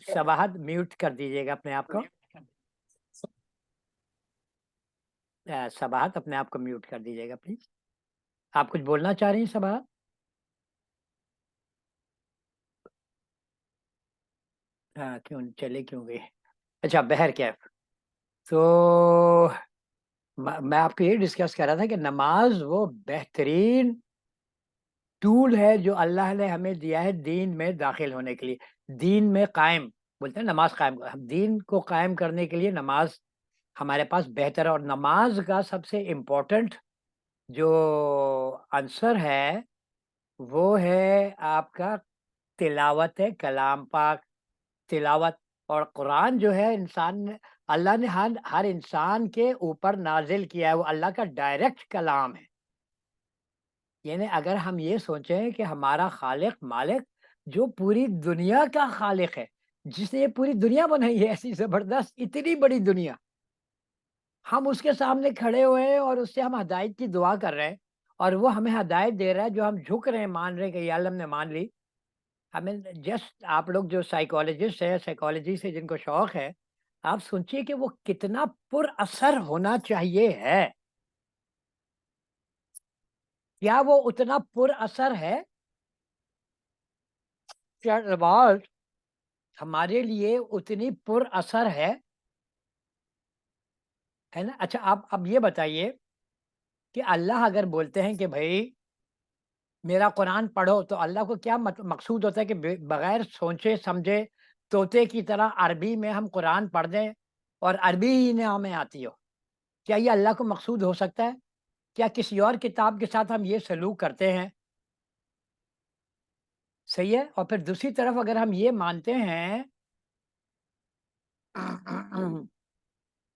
سباہت میوٹ کر دیجیے گا اپنے آپ کو. سباہت اپنے آپ کو میوٹ کر دیجیے گا پلیز. آپ کچھ بولنا چاہ رہی ہیں سباہت؟ ہاں کیوں چلے کیوں گئے؟ اچھا بہر کیف. تو میں آپ کو یہ ڈسکس کر رہا تھا کہ نماز وہ بہترین ٹول ہے جو اللہ نے ہمیں دیا ہے دین میں داخل ہونے کے لیے. دین میں قائم بولتے ہیں نماز قائم، دین کو قائم کرنے کے لیے نماز ہمارے پاس بہتر ہے. اور نماز کا سب سے امپورٹنٹ جو عنصر ہے وہ ہے آپ کا تلاوت ہے کلام پاک. تلاوت اور قرآن جو ہے انسان نے، اللہ نے ہر انسان کے اوپر نازل کیا ہے، وہ اللہ کا ڈائریکٹ کلام ہے. یعنی اگر ہم یہ سوچیں کہ ہمارا خالق مالک جو پوری دنیا کا خالق ہے، جس نے یہ پوری دنیا بنائی ہے، ایسی زبردست اتنی بڑی دنیا، ہم اس کے سامنے کھڑے ہوئے ہیں اور اس سے ہم ہدایت کی دعا کر رہے ہیں اور وہ ہمیں ہدایت دے رہا ہے، جو ہم جھک رہے ہیں، مان رہے ہیں کہ یا اللہ ہم نے مان لی. ہمیں جسٹ آپ لوگ جو سائیکالوجسٹ ہیں، سائیکالوجی سے جن کو شوق ہے، آپ سوچیے کہ وہ کتنا پر اثر ہونا چاہیے ہے. کیا وہ اتنا پر اثر ہے؟ کیا نماز ہمارے لیے اتنی پر اثر ہے نا؟ اچھا آپ اب یہ بتائیے کہ اللہ اگر بولتے ہیں کہ بھائی میرا قرآن پڑھو، تو اللہ کو کیا مقصود ہوتا ہے کہ بغیر سوچے سمجھے طوطے کی طرح عربی میں ہم قرآن پڑھ دیں اور عربی ہی نہ ہمیں آتی ہو؟ کیا یہ اللہ کو مقصود ہو سکتا ہے؟ کیا کسی اور کتاب کے ساتھ ہم یہ سلوک کرتے ہیں؟ صحیح ہے. اور پھر دوسری طرف اگر ہم یہ مانتے ہیں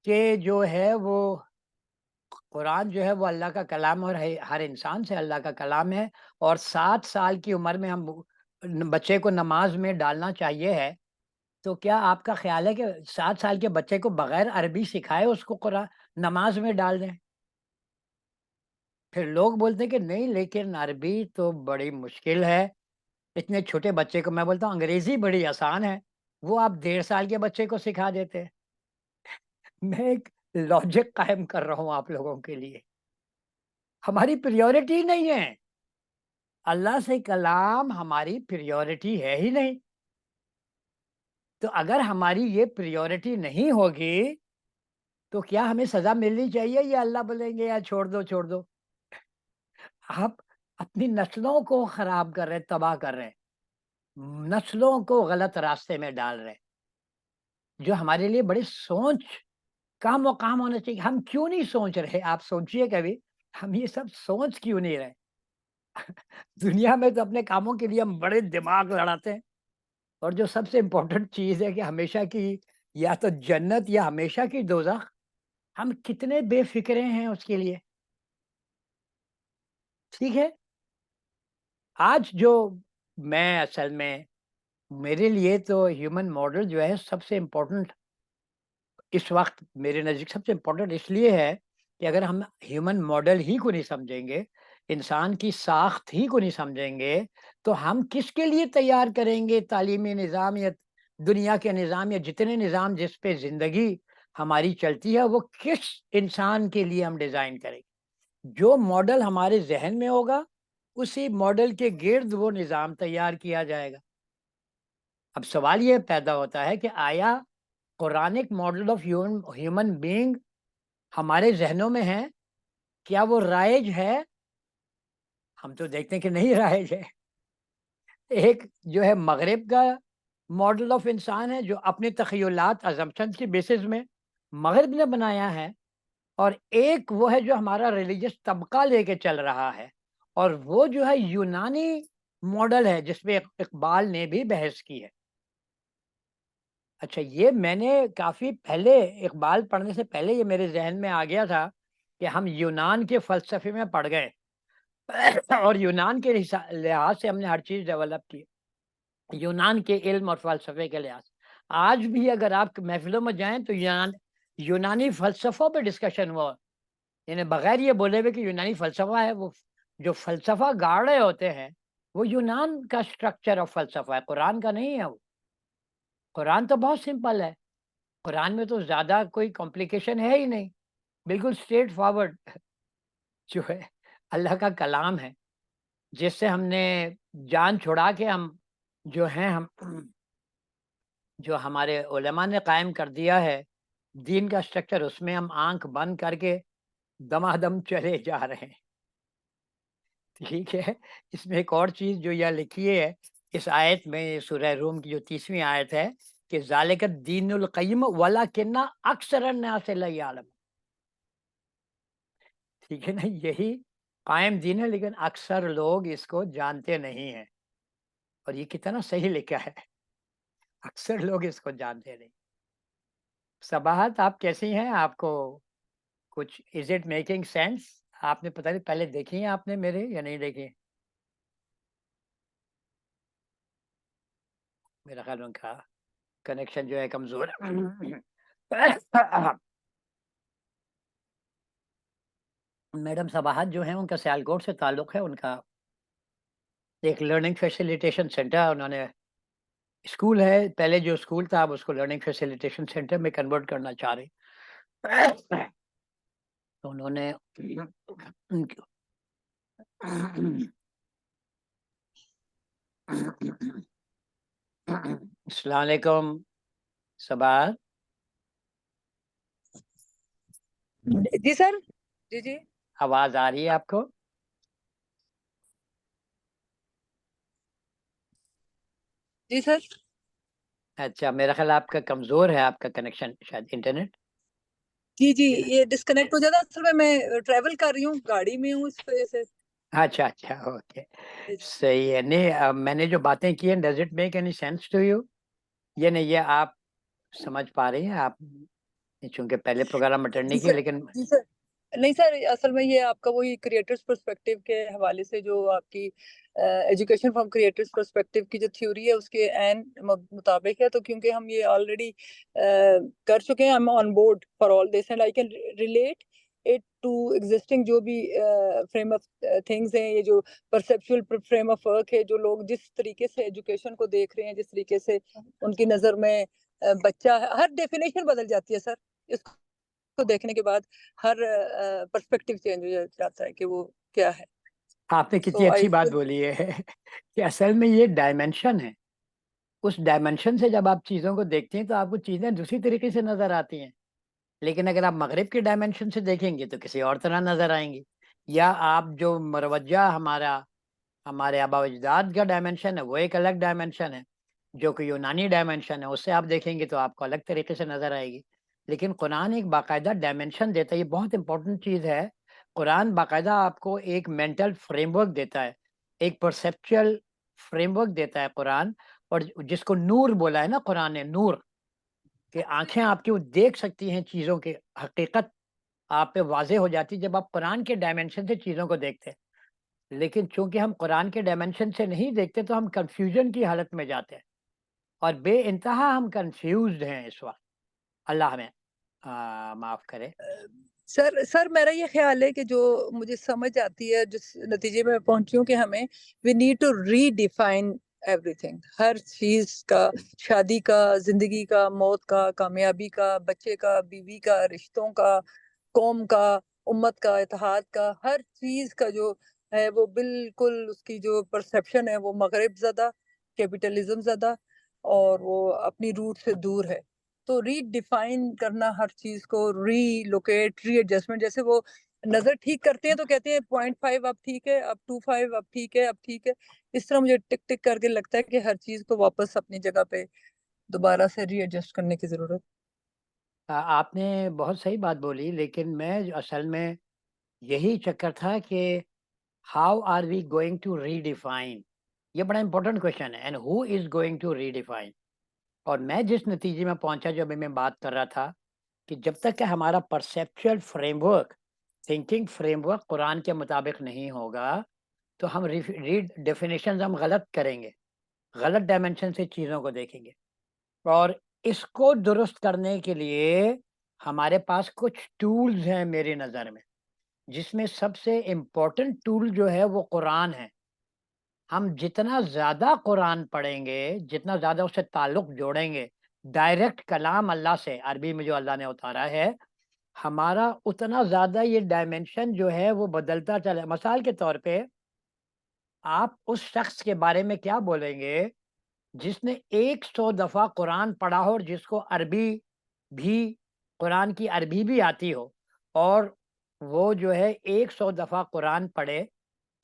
کہ جو ہے وہ قرآن جو ہے وہ اللہ کا کلام اور ہر انسان سے اللہ کا کلام ہے، اور 7 سال کی عمر میں ہم بچے کو نماز میں ڈالنا چاہیے ہے، تو کیا آپ کا خیال ہے کہ 7 سال کے بچے کو بغیر عربی سکھائے اس کو قرآن نماز میں ڈال دیں؟ پھر لوگ بولتے ہیں کہ نہیں لیکن عربی تو بڑی مشکل ہے. اتنے چھوٹے بچے کو میں بولتا ہوں انگریزی بڑی آسان ہے، وہ آپ 1.5 سال کے بچے کو سکھا دیتے. میں ایک لاجک قائم کر رہا ہوں آپ لوگوں کے لیے. ہماری پریورٹی نہیں ہے، اللہ سے کلام ہماری پریورٹی ہے ہی نہیں. تو اگر ہماری یہ پریورٹی نہیں ہوگی تو کیا ہمیں سزا ملنی چاہیے یا اللہ بولیں گے یا چھوڑ دو چھوڑ دو؟ آپ اپنی نسلوں کو خراب کر رہے، تباہ کر رہے، نسلوں کو غلط راستے میں ڈال رہے. جو ہمارے لیے بڑی سوچ کا مقام ہونا چاہیے. ہم کیوں نہیں سوچ رہے؟ آپ سوچئے کبھی ہم یہ سب سوچ کیوں نہیں رہے؟ دنیا میں تو اپنے کاموں کے لیے ہم بڑے دماغ لڑاتے ہیں، اور جو سب سے امپورٹنٹ چیز ہے کہ ہمیشہ کی یا تو جنت یا ہمیشہ کی دوزخ، ہم کتنے بے فکرے ہیں اس کے لیے. ٹھیک ہے. آج جو میں اصل میں میرے لیے تو ہیومن ماڈل جو ہے سب سے امپورٹنٹ اس وقت میرے نزدیک سب سے امپورٹنٹ اس لیے ہے کہ اگر ہم ہیومن ماڈل ہی کو نہیں سمجھیں گے، انسان کی ساخت ہی کو نہیں سمجھیں گے، تو ہم کس کے لیے تیار کریں گے تعلیمی نظام یا دنیا کے نظام یا جتنے نظام جس پہ زندگی ہماری چلتی ہے وہ کس انسان کے لیے ہم ڈیزائن کریں گے. جو ماڈل ہمارے ذہن میں ہوگا اسی ماڈل کے گرد وہ نظام تیار کیا جائے گا. اب سوال یہ پیدا ہوتا ہے کہ آیا Quranic model of human being ہمارے ذہنوں میں ہے؟ کیا وہ رائج ہے؟ ہم تو دیکھتے ہیں کہ نہیں رائج ہے. ایک جو ہے مغرب کا ماڈل آف انسان ہے جو اپنے تخیلات ازمپشن کی بیسس میں مغرب نے بنایا ہے، اور ایک وہ ہے جو ہمارا ریلیجس طبقہ لے کے چل رہا ہے، اور وہ جو ہے یونانی ماڈل ہے جس پہ اقبال نے بھی بحث کی ہے. اچھا، یہ میں نے کافی پہلے اقبال پڑھنے سے پہلے یہ میرے ذہن میں آ گیا تھا کہ ہم یونان کے فلسفے میں پڑ گئے اور یونان کے لحاظ سے ہم نے ہر چیز ڈیولپ کی، یونان کے علم اور فلسفے کے لحاظ. آج بھی اگر آپ محفلوں میں جائیں تو یونانی فلسفوں پہ ڈسکشن ہوا، یعنی بغیر یہ بولے ہوئے کہ یونانی فلسفہ ہے، وہ جو فلسفہ گاڑ رہے ہوتے ہیں وہ یونان کا سٹرکچر آف فلسفہ ہے، قرآن کا نہیں ہے. وہ قرآن تو بہت سمپل ہے، قرآن میں تو زیادہ کوئی کمپلیکیشن ہے ہی نہیں، بالکل اسٹریٹ فارورڈ جو ہے اللہ کا کلام ہے، جس سے ہم نے جان چھڑا کے ہم جو ہیں ہم جو ہمارے علماء نے قائم کر دیا ہے دین کا سٹرکچر، اس میں ہم آنکھ بند کر کے دمادم چلے جا رہے ہیں. ٹھیک ہے. اس میں ایک اور چیز جو یہ لکھی ہے اس آیت میں، سورہ روم کی جو 30ویں آیت ہے کہ ذالک الدین القیم ولکن اکثر الناس لا یعلمون. ٹھیک ہے نا، یہی قائم دین ہے لیکن اکثر لوگ اس کو جانتے نہیں ہیں. اور یہ کتنا صحیح لکھا ہے، اکثر لوگ اس کو جانتے نہیں. صباحت آپ کیسی ہیں؟ آپ کو کچھ از اٹ میکنگ سینس؟ آپ نے پتہ نہیں پہلے دیکھی ہیں آپ نے میرے یا نہیں دیکھی؟ میرا خیال ان کا کنیکشن جو ہے کمزور میڈم صباحت جو ہیں ان کا سیالکوٹ سے تعلق ہے، ان کا ایک لرننگ فیسیلیٹیشن سینٹر، انہوں نے اسکول ہے، پہلے جو اسکول تھا اب اس کو لرننگ فیسیلیٹیشن سینٹر میں کنورٹ کرنا چاہ رہے. تو انہوں نے السلام علیکم صباحت. جی سر. جی جی آواز آ رہی ہے آپ کو؟ جی سر. اچھا، میرا خیال آپ کا کمزور ہے آپ کا کنیکشن، شاید انٹرنیٹ. جی جی یہ ڈسکنیکٹ ہو جاتا، اصل میں ٹریول کر رہی ہوں، گاڑی میں ہوں، اس وجہ سے. اچھا اچھا، اوکے، صحیح ہے. نہیں میں نے جو باتیں کی ہیں does it make any sense to you? یہ نہیں، یہ آپ سمجھ پا رہی ہیں آپ، چونکہ پہلے پروگرام اٹینڈ نہیں کیا لیکن جی سر. نہیں سر، اصل میں یہ آپ کا وہی کریٹرز پرسپیکٹیو کے حوالے سے جو آپ کی ایجوکیشن فرام کریٹرز پرسپیکٹیو کی جو تھیوری ہے اس کے عین مطابق ہے. تو کیونکہ ہم یہ آلریڈی کر چکے ہیں، ہم on board for all this and I can relate it to existing جو بھی فریم آف تھنگز ہیں، یہ جو پرسیپچول فریم آف ورک ہے، جو لوگ جس طریقے سے ایجوکیشن کو دیکھ رہے ہیں، جس طریقے سے ان کی نظر میں بچہ، ہر ڈیفینیشن بدل جاتی ہے سر. اس کو دیکھنے کے بعد ہر پرسپیکٹیو چینج ہو جاتا ہے کہ وہ کیا ہے. آپ نے کتنی اچھی بات بولی ہے کہ اصل میں یہ ڈائمینشن ہے. اس ڈائمینشن سے جب آپ چیزوں کو دیکھتے ہیں تو آپ کو چیزیں دوسری طریقے سے نظر آتی ہیں، لیکن اگر آپ مغرب کے ڈائمینشن سے دیکھیں گے تو کسی اور طرح نظر آئیں گی. یا آپ جو مروجہ ہمارے آبا و اجداد کا ڈائمینشن ہے وہ ایک الگ ڈائمینشن ہے، جو کہ یونانی ڈائمینشن ہے، اس سے آپ دیکھیں گے تو آپ کو الگ طریقے سے نظر آئے گی. لیکن قرآن ایک باقاعدہ ڈائمینشن دیتا ہے، یہ بہت امپورٹنٹ چیز ہے. قرآن باقاعدہ آپ کو ایک مینٹل فریم ورک دیتا ہے، ایک پرسیپچل فریم ورک دیتا ہے قرآن. اور جس کو نور بولا ہے نا قرآن نے، نور کہ آنکھیں آپ کی وہ دیکھ سکتی ہیں چیزوں کی حقیقت آپ پہ واضح ہو جاتی جب آپ قرآن کے ڈائمینشن سے چیزوں کو دیکھتے ہیں. لیکن چونکہ ہم قرآن کے ڈائمینشن سے نہیں دیکھتے تو ہم کنفیوژن کی حالت میں جاتے ہیں، اور بے انتہا ہم کنفیوزڈ ہیں اس وقت. اللہ ہمیں معاف کرے. سر میرا یہ خیال ہے کہ جو مجھے سمجھ آتی ہے، جس نتیجے میں پہنچی ہوں کہ ہمیں we need to redefine ایوری تھنگ، ہر چیز کا، شادی کا، زندگی کا، موت کا، کامیابی کا، بچے کا، بیوی کا، رشتوں کا، قوم کا، امت کا، اتحاد کا، ہر چیز کا جو ہے وہ بالکل اس کی جو پرسپشن ہے وہ مغرب زدہ، کیپٹلزم زدہ، اور وہ اپنی روٹ سے دور ہے. تو ری ڈیفائن کرنا ہر چیز کو، ری لوکیٹ، ری ایڈجسٹمنٹ، جیسے وہ نظر ٹھیک کرتے ہیں تو کہتے ہیں 0.5 اب ٹھیک ہے، اب 2.5 اب ٹھیک ہے، اب ٹھیک ہے. اس طرح مجھے ٹک ٹک کر کے لگتا ہے کہ ہر چیز کو واپس اپنی جگہ پہ دوبارہ سے ری ایڈجسٹ کرنے کی ضرورت. آپ نے بہت صحیح بات بولی، لیکن میں اصل میں یہی چکر تھا کہ how are we going to redefine, یہ بڑا امپورٹنٹ کوشچن ہے، and who is going to redefine. اور میں جس نتیجے میں پہنچا جو ابھی میں بات کر رہا تھا کہ جب تک کہ ہمارا perceptual framework, thinking framework قرآن کے مطابق نہیں ہوگا تو ہم ریڈ ڈیفینیشنز ہم غلط کریں گے، غلط ڈائمینشن سے چیزوں کو دیکھیں گے. اور اس کو درست کرنے کے لیے ہمارے پاس کچھ ٹولز ہیں میری نظر میں، جس میں سب سے امپورٹنٹ ٹول جو ہے وہ قرآن ہے. ہم جتنا زیادہ قرآن پڑھیں گے، جتنا زیادہ اس سے تعلق جوڑیں گے، ڈائریکٹ کلام اللہ سے عربی میں جو اللہ نے اتارا ہے، ہمارا اتنا زیادہ یہ ڈائمینشن جو ہے وہ بدلتا چلے. مثال کے طور پہ آپ اس شخص کے بارے میں کیا بولیں گے جس نے 100 دفعہ قرآن پڑھا ہو اور جس کو عربی بھی، قرآن کی عربی بھی آتی ہو، اور وہ جو ہے 100 دفعہ قرآن پڑھے،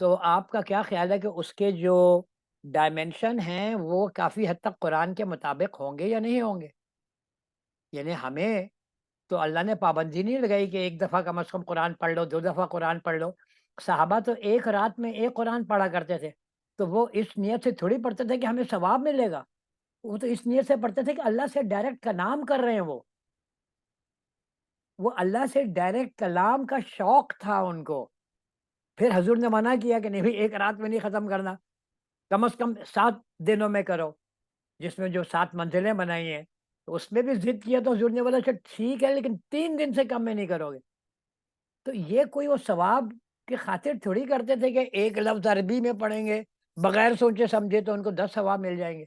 تو آپ کا کیا خیال ہے کہ اس کے جو ڈائمینشن ہیں وہ کافی حد تک قرآن کے مطابق ہوں گے یا نہیں ہوں گے؟ یعنی ہمیں تو اللہ نے پابندی نہیں لگائی کہ ایک دفعہ کم از کم قرآن پڑھ لو، 2 دفعہ قرآن پڑھ لو. صحابہ تو ایک رات میں ایک قرآن پڑھا کرتے تھے، تو وہ اس نیت سے تھوڑی پڑھتے تھے کہ ہمیں ثواب ملے گا، وہ تو اس نیت سے پڑھتے تھے کہ اللہ سے ڈائریکٹ کلام کر رہے ہیں. وہ اللہ سے ڈائریکٹ کلام کا شوق تھا ان کو. پھر حضور نے منع کیا کہ نہیں بھائی ایک رات میں نہیں ختم کرنا، کم از کم 7 دنوں میں کرو، جس میں جو 7 منزلیں بنائی ہیں. تو اس میں بھی ضد کیا تو حضور نے بولا اچھا ٹھیک ہے لیکن 3 دن سے کم میں نہیں کرو گے. تو یہ کوئی وہ ثواب کی خاطر تھوڑی کرتے تھے کہ ایک لفظ عربی میں پڑھیں گے بغیر سوچے سمجھے تو ان کو 10 ثواب مل جائیں گے.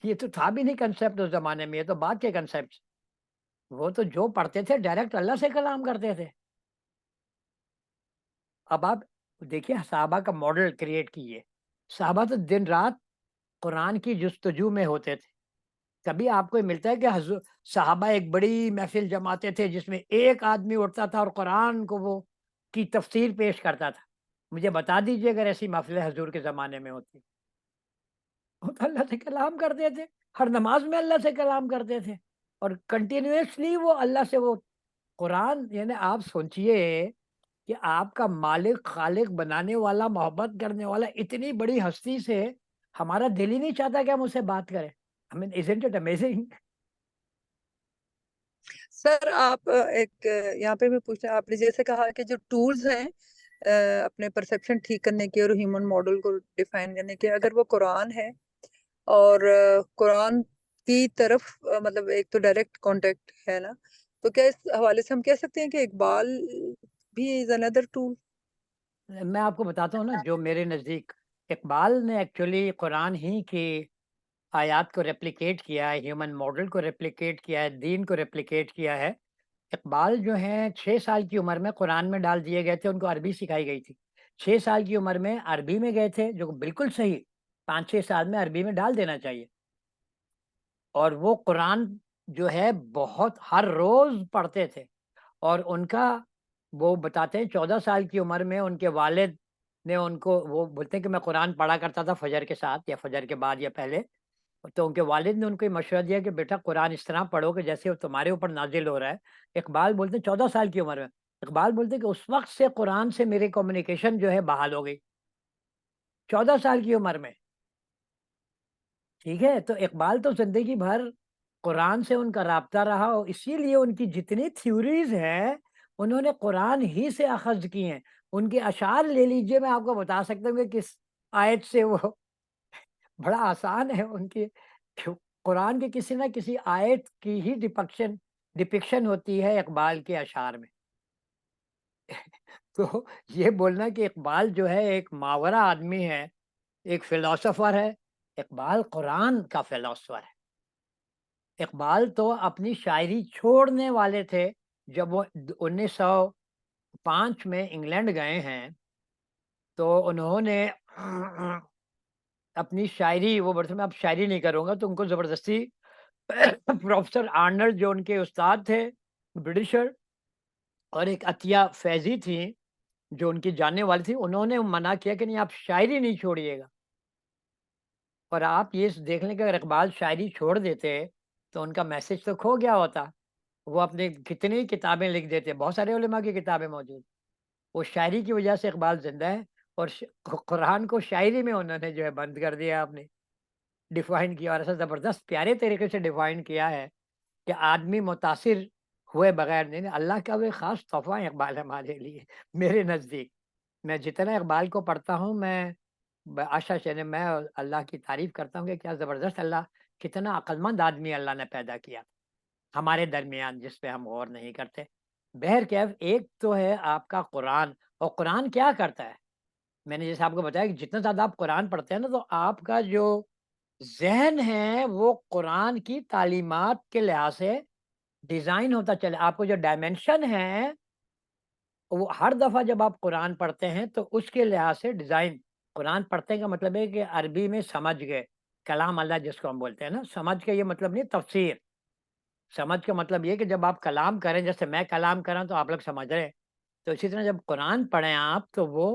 یہ تو تھا بھی نہیں کنسیپٹ اس زمانے میں، یہ تو بعد کے کنسیپٹ. وہ تو جو پڑھتے تھے ڈائریکٹ اللہ سے کلام کرتے تھے. اب آپ دیکھیے صحابہ کا ماڈل کریٹ کیے. صحابہ تو دن رات قرآن کی جستجو میں ہوتے تھے. کبھی آپ کو ملتا ہے کہ صحابہ ایک بڑی محفل جماتے تھے جس میں ایک آدمی اٹھتا تھا اور قرآن کو وہ کی تفسیر پیش کرتا تھا؟ مجھے بتا دیجئے اگر ایسی محفلیں حضور کے زمانے میں ہوتی. وہ تو اللہ سے کلام کرتے تھے، ہر نماز میں اللہ سے کلام کرتے تھے، اور کنٹینیوسلی وہ اللہ سے وہ قرآن. یعنی آپ سوچئے کہ آپ کا مالک، خالق، بنانے والا، محبت کرنے والا اتنی بڑی ہستی سے ہمارا دل ہی نہیں چاہتا کہ ہم اس سے بات کریں. I mean, isn't it amazing? سر آپ ایک یہاں پہ میں پوچھنا، آپ نے جیسے کہا کہ جو ٹولز ہیں اپنے پرسپشن ٹھیک کرنے کے اور ہیومن ماڈل کو ڈیفائن کرنے کے، اگر وہ قرآن ہے اور قرآن کی طرف مطلب ایک تو ڈائریکٹ کانٹیکٹ ہے نا، تو کیا اس حوالے سے ہم کہہ سکتے ہیں کہ اقبال بھی از اندر ٹول؟ میں آپ کو بتاتا ہوں نا، جو میرے نزدیک اقبال نے ایکچولی قرآن ہی کی آیات کو ریپلیکیٹ کیا ہے، ہیومن ماڈل کو ریپلیکیٹ کیا ہے، دین کو ریپلیکیٹ کیا ہے. اقبال جو ہیں 6 سال کی عمر میں قرآن میں ڈال دیے گئے تھے، ان کو عربی سکھائی گئی تھی. 6 سال کی عمر میں عربی میں گئے تھے، جو بالکل صحیح، 5-6 سال میں عربی میں ڈال دینا چاہیے. اور وہ قرآن جو ہے بہت ہر روز پڑھتے تھے. اور ان کا وہ بتاتے ہیں 14 سال کی عمر میں ان کے والد نے ان کو، وہ بولتے ہیں کہ میں قرآن پڑھا کرتا تھا فجر کے ساتھ یا فجر کے بعد یا پہلے، تو ان کے والد نے ان کو یہ مشورہ دیا کہ بیٹا قرآن اس طرح پڑھو کہ جیسے وہ تمہارے اوپر نازل ہو رہا ہے. اقبال بولتے ہیں 14 سال کی عمر میں، اقبال بولتے ہیں کہ اس وقت سے قرآن سے میری کمیونیکیشن جو ہے بحال ہو گئی، 14 سال کی عمر میں. ٹھیک ہے، تو اقبال تو زندگی بھر قرآن سے ان کا رابطہ رہا، اور اسی لیے ان کی جتنی تھیوریز ہیں انہوں نے قرآن ہی سے اخذ کی ہیں. ان کے اشعار لے لیجئے، میں آپ کو بتا سکتا ہوں کہ کس آیت سے وہ بڑا آسان ہے ان کی. قرآن کے کسی نہ کسی آیت کی ہی ڈپکشن ہوتی ہے اقبال کے اشعار میں. تو یہ بولنا کہ اقبال جو ہے ایک ماورا آدمی ہے ایک فلاسفر ہے اقبال، قرآن کا فلاسفر ہے۔ اقبال تو اپنی شاعری چھوڑنے والے تھے جب وہ 1905 میں انگلینڈ گئے ہیں، تو انہوں نے اپنی شاعری، وہ بڑھتے میں اب شاعری نہیں کروں گا، تو ان کو زبردستی پروفیسر آرنلڈ جو ان کے استاد تھے برٹشر، اور ایک عطیہ فیضی تھی جو ان کی جاننے والی تھی، انہوں نے منع کیا کہ نہیں آپ شاعری نہیں چھوڑیے گا۔ اور آپ یہ دیکھ لیں کہ اگر اقبال شاعری چھوڑ دیتے تو ان کا میسج تو کھو گیا ہوتا۔ وہ اپنے کتنی کتابیں لکھ دیتے، بہت سارے علماء کی کتابیں موجود، وہ شاعری کی وجہ سے اقبال زندہ ہے، اور قرآن کو شاعری میں انہوں نے جو ہے بند کر دیا، آپ نے ڈیفائن کیا، اور ایسا زبردست پیارے طریقے سے ڈیفائن کیا ہے کہ آدمی متاثر ہوئے بغیر نہیں۔ اللہ کا وہ خاص تحفہ ہے اقبال ہمارے لیے، میرے نزدیک۔ میں جتنا اقبال کو پڑھتا ہوں، میں آشا چنے میں اللہ کی تعریف کرتا ہوں کہ کیا زبردست اللہ، کتنا عقلمند آدمی اللہ نے پیدا کیا ہمارے درمیان، جس پہ ہم غور نہیں کرتے۔ بہرکیف ایک تو ہے آپ کا قرآن، اور قرآن کیا کرتا ہے، میں نے جیسے آپ کو بتایا کہ جتنا زیادہ آپ قرآن پڑھتے ہیں نا، تو آپ کا جو ذہن ہے وہ قرآن کی تعلیمات کے لحاظ سے ڈیزائن ہوتا چلے۔ آپ کو جو ڈائمنشن ہے وہ ہر دفعہ جب آپ قرآن پڑھتے ہیں تو اس کے لحاظ سے ڈیزائن، قرآن پڑھنے کا مطلب ہے کہ عربی میں سمجھ گئے، کلام اللہ جس کو ہم بولتے ہیں نا، سمجھ کے یہ مطلب نہیں تفسیر، سمجھ کا مطلب یہ کہ جب آپ کلام کریں، جیسے میں کلام کر رہا ہوں تو آپ لوگ سمجھ رہے ہیں، تو اسی طرح جب قرآن پڑھیں آپ تو وہ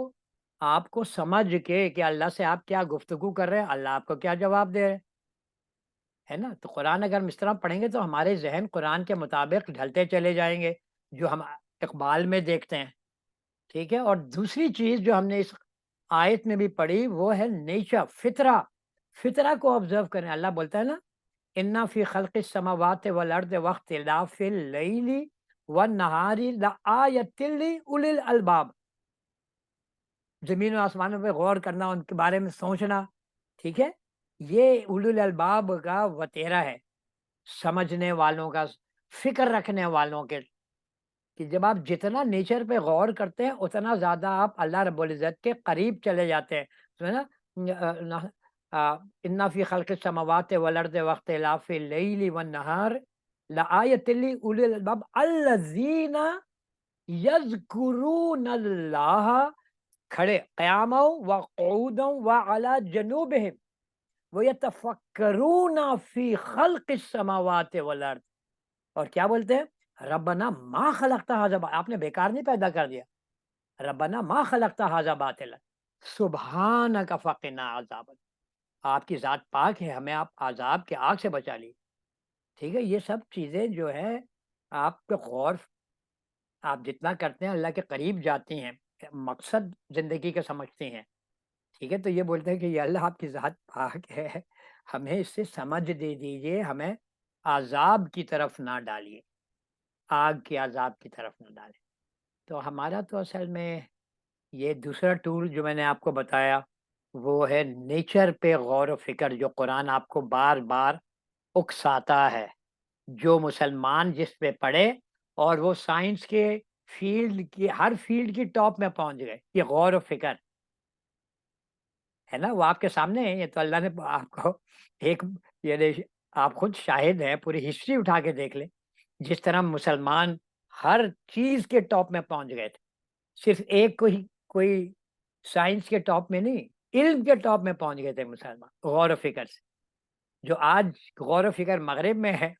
آپ کو سمجھ کے کہ اللہ سے آپ کیا گفتگو کر رہے ہیں، اللہ آپ کو کیا جواب دے رہے ہیں، ہے نا۔ تو قرآن اگر ہم اس طرح پڑھیں گے تو ہمارے ذہن قرآن کے مطابق ڈھلتے چلے جائیں گے، جو ہم اقبال میں دیکھتے ہیں، ٹھیک ہے۔ اور دوسری چیز جو ہم نے اس آیت میں بھی پڑھی وہ ہے نیچر، فطرہ، فطرہ کو آبزرو کریں۔ اللہ بولتا ہے نا، اِنَّ فِي خَلْقِ السَّمَاوَاتِ وَالْأَرْضِ وَاخْتِلَافِ اللَّيْلِ وَالنَّهَارِ لَآیَةٍ لِأُولِي الْأَلْبَابِ، زمین و آسمانوں پہ غور کرنا، ان کے بارے میں سوچنا، ٹھیک ہے، یہ اولو الالباب کا وتیرہ ہے، سمجھنے والوں کا، فکر رکھنے والوں کے، کہ جب آپ جتنا نیچر پہ غور کرتے ہیں اتنا زیادہ آپ اللہ رب العزت کے قریب چلے جاتے ہیں، جو ہے نا، اِنَّ فِي خَلْقِ السَّمَاوَاتِ وَالْأَرْضِ وَاخْتِلَافِ اللَّيْلِ وَالنَّهَارِ لَآیَةٍ لِأُولِي الْأَلْبَابِ الَّذِینَ یذکرون اللہ، کھڑے قیاما وقعودا وعلی جنوبہم ویتفکرون فی خلق السماوات والارض، اور کیا بولتے ہیں، ربنا ما خلقت ھذا، آپ نے بیکار نہیں پیدا کر دیا، ربنا ما خلقت ھذا باطلا سبحانک فقنا عذاب، آپ کی ذات پاک ہے، ہمیں آپ عذاب کے آگ سے بچا لی، ٹھیک ہے۔ یہ سب چیزیں جو ہے آپ کے غور، آپ جتنا کرتے ہیں اللہ کے قریب جاتی ہیں، مقصد زندگی کا سمجھتے ہیں، ٹھیک ہے۔ تو یہ بولتے ہیں کہ یہ اللہ آپ کی ذات پاک ہے، ہمیں اس سے سمجھ دے دیجئے، ہمیں عذاب کی طرف نہ ڈالیے، آگ کے عذاب کی طرف نہ ڈالیں۔ تو ہمارا تو اصل میں یہ دوسرا ٹول جو میں نے آپ کو بتایا وہ ہے نیچر پہ غور و فکر، جو قرآن آپ کو بار بار اکساتا ہے، جو مسلمان جس پہ پڑھے، اور وہ سائنس کے فیلڈ کی، ہر فیلڈ کی ٹاپ میں پہنچ گئے، یہ غور و فکر ہے نا، وہ آپ کے سامنے ہے، یہ تو اللہ نے آپ کو ایک، یہ آپ خود شاہد ہیں، پوری ہسٹری اٹھا کے دیکھ لیں، جس طرح مسلمان ہر چیز کے ٹاپ میں پہنچ گئے تھے، صرف ایک کوئی سائنس کے ٹاپ میں نہیں، علم کے ٹاپ میں پہنچ گئے تھے مسلمان غور و فکر سے، جو آج غور و فکر مغرب میں ہے،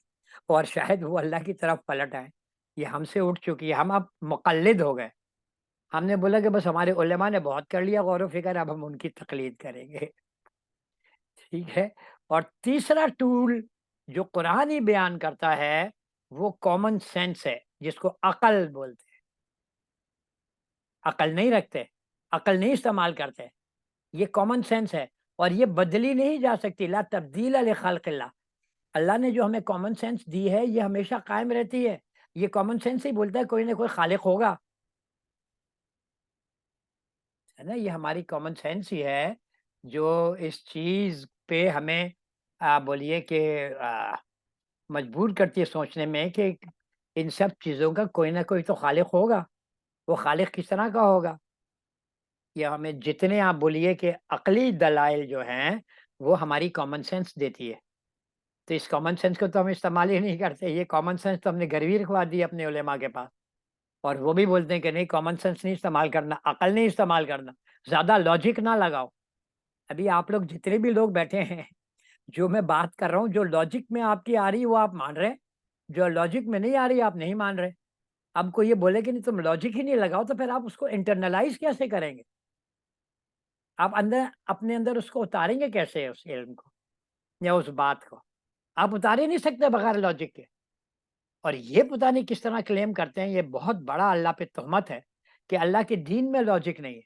اور شاید وہ اللہ کی طرف پلٹ آئے، یہ ہم سے اٹھ چکی ہے، ہم اب مقلد ہو گئے، ہم نے بولا کہ بس ہمارے علماء نے بہت کر لیا غور و فکر، اب ہم ان کی تقلید کریں گے، ٹھیک ہے۔ اور تیسرا ٹول جو قرآن ہی بیان کرتا ہے وہ کامن سینس ہے، جس کو عقل بولتے ہیں، عقل نہیں رکھتے، عقل نہیں استعمال کرتے، یہ کامن سینس ہے، اور یہ بدلی نہیں جا سکتی، لا تبدیل لخلق اللہ، اللہ نے جو ہمیں کامن سینس دی ہے یہ ہمیشہ قائم رہتی ہے، یہ کامن سینس ہی بولتا ہے کوئی نہ کوئی خالق ہوگا، ہے نا، یہ ہماری کامن سینس ہی ہے جو اس چیز پہ ہمیں بولیے کہ مجبور کرتی ہے سوچنے میں کہ ان سب چیزوں کا کوئی نہ کوئی تو خالق ہوگا، وہ خالق کس طرح کا ہوگا، یا ہمیں جتنے آپ بولیے کہ عقلی دلائل جو ہیں وہ ہماری کامن سینس دیتی ہے، تو اس کامن سینس کو تو ہم استعمال ہی نہیں کرتے. یہ کامن سینس تو ہم نے گھر بھی رکھوا دی اپنے علماء کے پاس، اور وہ بھی بولتے ہیں کہ نہیں، کامن سینس نہیں استعمال کرنا، عقل نہیں استعمال کرنا، زیادہ لاجک نہ لگاؤ. ابھی آپ لوگ جتنے بھی لوگ بیٹھے ہیں، جو میں بات کر رہا ہوں، جو لاجک میں آپ کی آ رہی ہے وہ آپ مان رہے ہیں، جو لاجک میں نہیں آ رہی آپ نہیں مان رہے. اب کوئی یہ بولے کہ نہیں تم لاجک ہی نہیں لگاؤ، تو پھر آپ اس کو انٹرنلائز کیسے کریں گے؟ آپ اپنے اندر اس کو اتاریں گے کیسے، اس علم کو یا اس بات کو؟ آپ اتار ہی نہیں سکتے بغیر لاجک کے. اور یہ پتہ نہیں کس طرح کلیم کرتے ہیں، یہ بہت بڑا اللہ پہ تہمت ہے کہ اللہ کے دین میں لاجک نہیں ہے.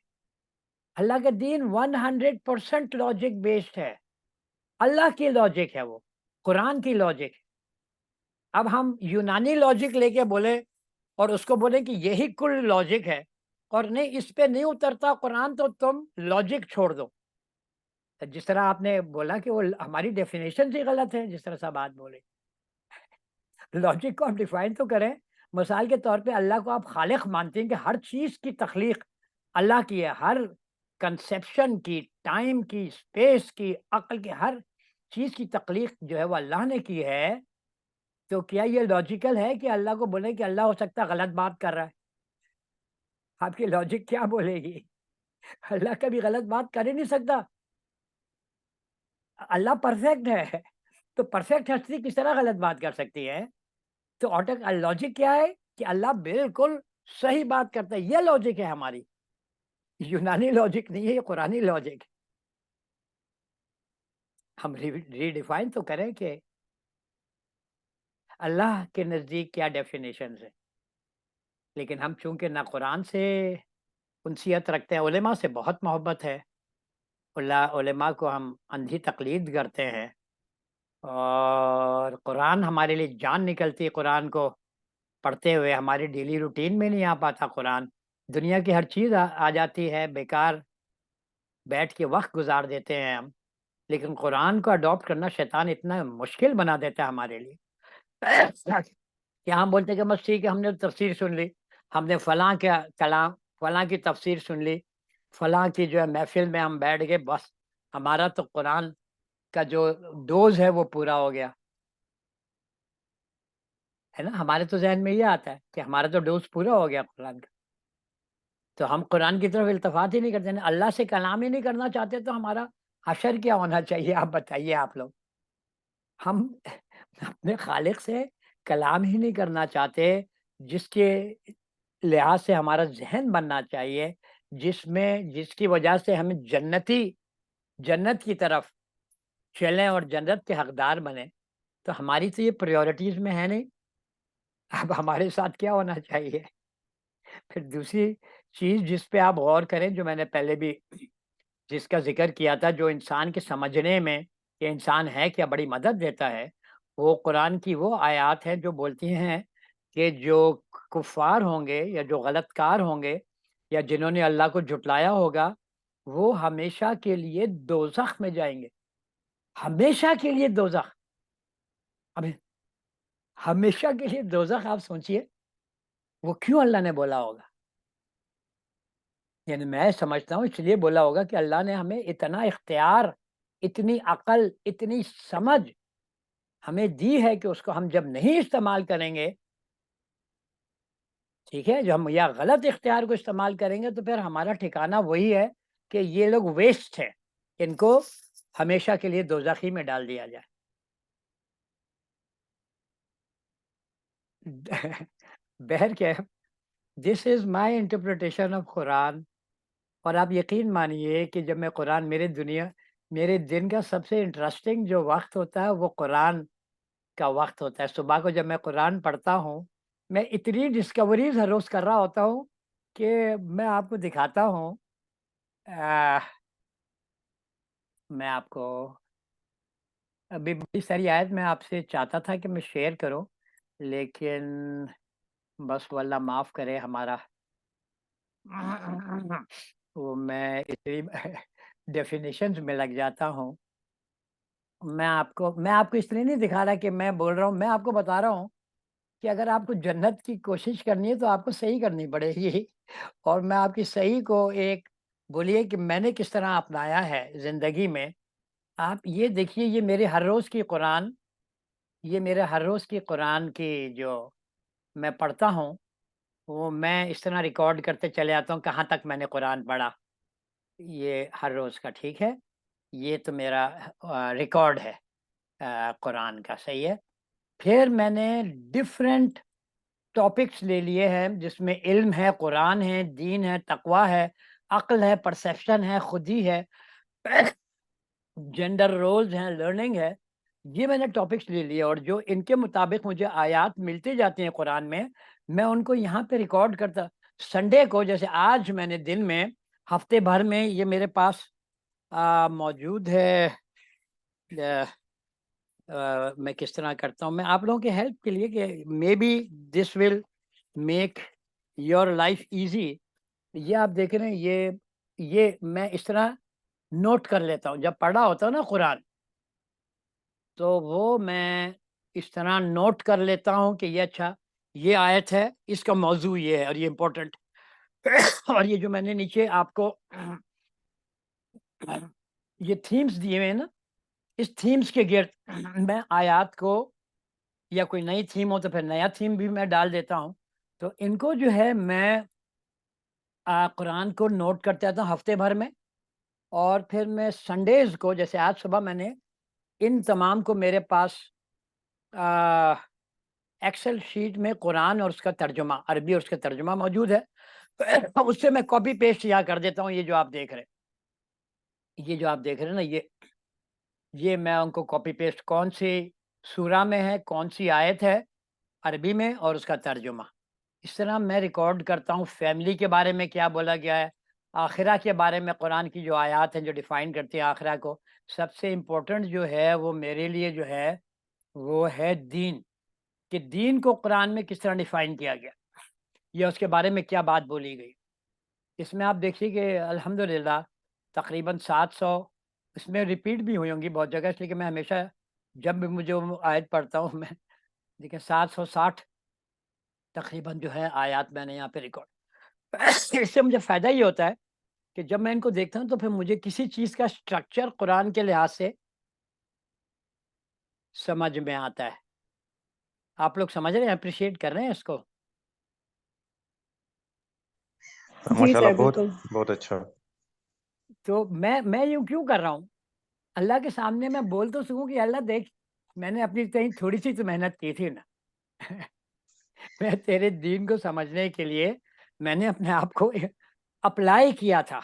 اللہ کا دین 100% لاجک بیسڈ ہے. اللہ کی لاجک ہے، وہ قرآن کی لاجک ہے. اب ہم یونانی لاجک لے کے بولے اور اس کو بولے کہ یہی کل لاجک ہے، اور نہیں اس پہ نہیں اترتا قرآن، تو تم لاجک چھوڑ دو. جس طرح آپ نے بولا کہ وہ ہماری ڈیفینیشن ہی غلط ہے، جس طرح سے بات بولے. لاجک کو آپ ڈیفائن تو کریں. مثال کے طور پہ اللہ کو آپ خالق مانتے ہیں کہ ہر چیز کی تخلیق اللہ کی ہے، ہر کنسیپشن کی، ٹائم کی، اسپیس کی، عقل کی، ہر چیز کی تخلیق جو ہے وہ اللہ نے کی ہے. تو کیا یہ لاجیکل ہے کہ اللہ کو بولے کہ اللہ ہو سکتا ہے غلط بات کر رہا ہے؟ آپ کی لاجک کیا بولے گی؟ اللہ کبھی غلط بات کر ہی نہیں سکتا. اللہ پرفیکٹ ہے، تو پرفیکٹ ہستی کس طرح غلط بات کر سکتی ہے؟ تو لاجک کیا ہے کہ اللہ بالکل صحیح بات کرتا ہے. یہ لاجک ہے ہماری، یونانی لاجک نہیں ہے، یہ قرآنی لاجک. ہم ریڈیفائن تو کریں کہ اللہ کے نزدیک کیا ڈیفینیشن ہے. لیکن ہم چونکہ نہ قرآن سے انسیت رکھتے ہیں، علماء سے بہت محبت ہے، علماء کو ہم اندھی تقلید کرتے ہیں، اور قرآن ہمارے لیے جان نکلتی ہے. قرآن کو پڑھتے ہوئے ہماری ڈیلی روٹین میں نہیں آ پاتا قرآن. دنیا کی ہر چیز آ جاتی ہے، بیکار بیٹھ کے وقت گزار دیتے ہیں ہم. لیکن قرآن کو اڈاپٹ کرنا شیطان اتنا مشکل بنا دیتا ہے ہمارے لیے کہ ہم بولتے ہیں کہ بس ٹھیک ہے، ہم نے تفسیر سن لی، ہم نے فلاں کا کلام، فلاں کی تفسیر سن لی، فلاں کی جو ہے محفل میں ہم بیٹھ گئے، بس ہمارا تو قرآن کا جو ڈوز ہے وہ پورا ہو گیا ہے نا. ہمارے تو ذہن میں یہ آتا ہے کہ ہمارا تو ڈوز پورا ہو گیا قرآن کا. تو ہم قرآن کی طرف التفات ہی نہیں کرتے. اللہ سے کلام ہی نہیں کرنا چاہتے، تو ہمارا حشر کیا ہونا چاہیے؟ آپ بتائیے. آپ لوگ، ہم اپنے خالق سے کلام ہی نہیں کرنا چاہتے، جس کے لحاظ سے ہمارا ذہن بننا چاہیے، جس کی وجہ سے ہمیں جنت کی طرف چلیں اور جنت کے حقدار بنیں. تو ہماری تو یہ پریورٹیز میں ہے نہیں. اب ہمارے ساتھ کیا ہونا چاہیے؟ پھر دوسری چیز جس پہ آپ غور کریں، جو میں نے پہلے بھی جس کا ذکر کیا تھا، جو انسان کے سمجھنے میں کہ انسان ہے کیا بڑی مدد دیتا ہے، وہ قرآن کی وہ آیات ہیں جو بولتی ہیں کہ جو کفار ہوں گے یا جو غلط کار ہوں گے یا جنہوں نے اللہ کو جھٹلایا ہوگا، وہ ہمیشہ کے لیے دوزخ میں جائیں گے. ہمیشہ کے لیے دوزخ. اب ہمیشہ کے لیے دوزخ، آپ سوچئے وہ کیوں اللہ نے بولا ہوگا؟ یعنی میں سمجھتا ہوں اس لیے بولا ہوگا کہ اللہ نے ہمیں اتنا اختیار، اتنی عقل، اتنی سمجھ ہمیں دی ہے کہ اس کو ہم جب نہیں استعمال کریں گے، ٹھیک ہے، جو ہم یا غلط اختیار کو استعمال کریں گے، تو پھر ہمارا ٹھکانہ وہی ہے کہ یہ لوگ ویسٹ ہیں، ان کو ہمیشہ کے لیے دوزخی میں ڈال دیا جائے. بہر کیا، دس از مائی انٹرپریٹیشن آف قرآن. اور آپ یقین مانیے کہ جب میں قرآن، میرے دن کا سب سے انٹرسٹنگ جو وقت ہوتا ہے وہ قرآن کا وقت ہوتا ہے. صبح کو جب میں قرآن پڑھتا ہوں، میں اتنی ڈسکوریز ہر روز کر رہا ہوتا ہوں کہ میں آپ کو دکھاتا ہوں. میں آپ کو ابھی بڑی ساری آیت میں آپ سے چاہتا تھا کہ میں شیئر کروں، لیکن بس واللہ معاف کرے ہمارا وہ میں اتنی ڈیفینیشنز میں لگ جاتا ہوں. میں آپ کو اس لیے نہیں دکھا رہا کہ میں بول رہا ہوں، میں آپ کو بتا رہا ہوں کہ اگر آپ کو جنت کی کوشش کرنی ہے تو آپ کو صحیح کرنی پڑے گی. اور میں آپ کی صحیح کو ایک بولیے کہ میں نے کس طرح اپنایا ہے زندگی میں. آپ یہ دیکھیے، یہ میرے ہر روز کی قرآن، یہ میرے ہر روز کی قرآن کی جو میں پڑھتا ہوں، وہ میں اس طرح ریکارڈ کرتے چلے آتا ہوں کہاں تک میں نے قرآن پڑھا. یہ ہر روز کا، ٹھیک ہے، یہ تو میرا ریکارڈ ہے قرآن کا، صحیح ہے. پھر میں نے ڈفرینٹ ٹاپکس لے لیے ہیں جس میں علم ہے، قرآن ہے، دین ہے، تقوی ہے، عقل ہے، پرسیپشن ہے، خودی ہے، جینڈر رولز ہیں، لرننگ ہے. یہ میں نے ٹاپکس لے لیے، اور جو ان کے مطابق مجھے آیات ملتے جاتے ہیں قرآن میں ان کو یہاں پہ ریکارڈ کرتا. سنڈے کو، جیسے آج میں نے دن میں، ہفتے بھر میں یہ میرے پاس موجود ہے. میں کس طرح کرتا ہوں، میں آپ لوگوں کے ہیلپ کے لیے کہ maybe this will make your life easy. یہ آپ دیکھ رہے ہیں، یہ میں اس طرح نوٹ کر لیتا ہوں. جب پڑھا ہوتا ہوں نا قرآن، تو وہ میں اس طرح نوٹ کر لیتا ہوں کہ یہ اچھا، یہ آیت ہے، اس کا موضوع یہ ہے اور یہ امپورٹنٹ. اور یہ جو میں نے نیچے آپ کو یہ تھیمز دیے ہوئے ہیں نا، اس تھیمز کے گرد میں آیات کو، یا کوئی نئی تھیم ہو تو پھر نیا تھیم بھی میں ڈال دیتا ہوں. تو ان کو جو ہے میں قرآن کو نوٹ کرتے آتا ہوں ہفتے بھر میں، اور پھر میں سنڈیز کو، جیسے آج صبح میں نے ان تمام کو، میرے پاس ایکسل شیٹ میں قرآن اور اس کا ترجمہ، عربی اور اس کا ترجمہ موجود ہے. اس سے میں کاپی پیسٹ یا کر دیتا ہوں. یہ جو آپ دیکھ رہے ہیں نا، یہ میں ان کو کاپی پیسٹ، کون سی سورہ میں ہے، کون سی آیت ہے عربی میں، اور اس کا ترجمہ. اس طرح میں ریکارڈ کرتا ہوں. فیملی کے بارے میں کیا بولا گیا ہے، آخرہ کے بارے میں قرآن کی جو آیات ہیں جو ڈیفائن کرتی ہیں آخرہ کو. سب سے امپورٹنٹ جو ہے وہ میرے لیے جو ہے وہ ہے دین، کہ دین کو قرآن میں کس طرح ڈیفائن کیا گیا، یا اس کے بارے میں کیا بات بولی گئی. اس میں آپ دیکھیے کہ الحمدللہ تقریباً 700، اس میں ریپیٹ بھی ہوئی ہوں گی بہت جگہ، اس لیے کہ میں ہمیشہ جب بھی مجھے وہ آیت پڑھتا ہوں، میں دیکھیں 760 تقریباً جو ہے آیات میں نے یہاں پہ ریکارڈ. اس سے مجھے فائدہ یہ ہوتا ہے کہ جب میں ان کو دیکھتا ہوں تو پھر مجھے کسی چیز کا اسٹرکچر قرآن کے لحاظ سے سمجھ میں آتا ہے. آپ لوگ سمجھ رہے ہیں، اپریشیٹ کر رہے ہیں اس کو؟ جی ماشاء اللہ، سر، بہت بالکل. بہت اچھا. تو میں یوں کیوں کر رہا ہوں؟ اللہ کے سامنے میں بول تو سکوں کہ اللہ دیکھ، میں نے اپنی کہیں تھوڑی سی تو محنت کی تھی نا. میں تیرے دین کو سمجھنے کے لیے میں نے اپنے آپ کو اپلائی کیا تھا.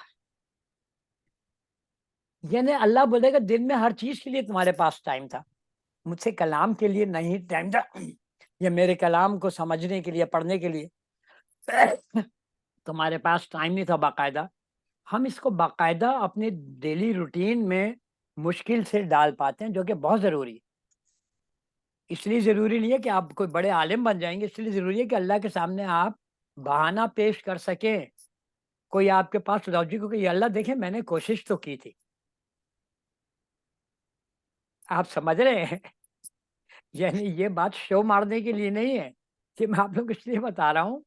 یعنی اللہ بولے گا دن میں ہر چیز کے لیے تمہارے پاس ٹائم تھا، مجھ سے کلام کے لیے نہیں ٹائم تھا، یا میرے کلام کو سمجھنے کے لیے، پڑھنے کے لیے تمہارے پاس ٹائم نہیں تھا باقاعدہ. ہم اس کو باقاعدہ اپنے ڈیلی روٹین میں مشکل سے ڈال پاتے ہیں، جو کہ بہت ضروری ہے. اس لیے ضروری نہیں ہے کہ آپ کوئی بڑے عالم بن جائیں گے، اس لیے ضروری ہے کہ اللہ کے سامنے آپ بہانہ پیش کر سکیں. کوئی آپ کے پاس لاجک ہو کہ یہ اللہ دیکھیں میں نے کوشش تو کی تھی. آپ سمجھ رہے ہیں؟ یعنی یہ بات شو مارنے کے لیے نہیں ہے، کہ میں آپ لوگ اس لیے بتا رہا ہوں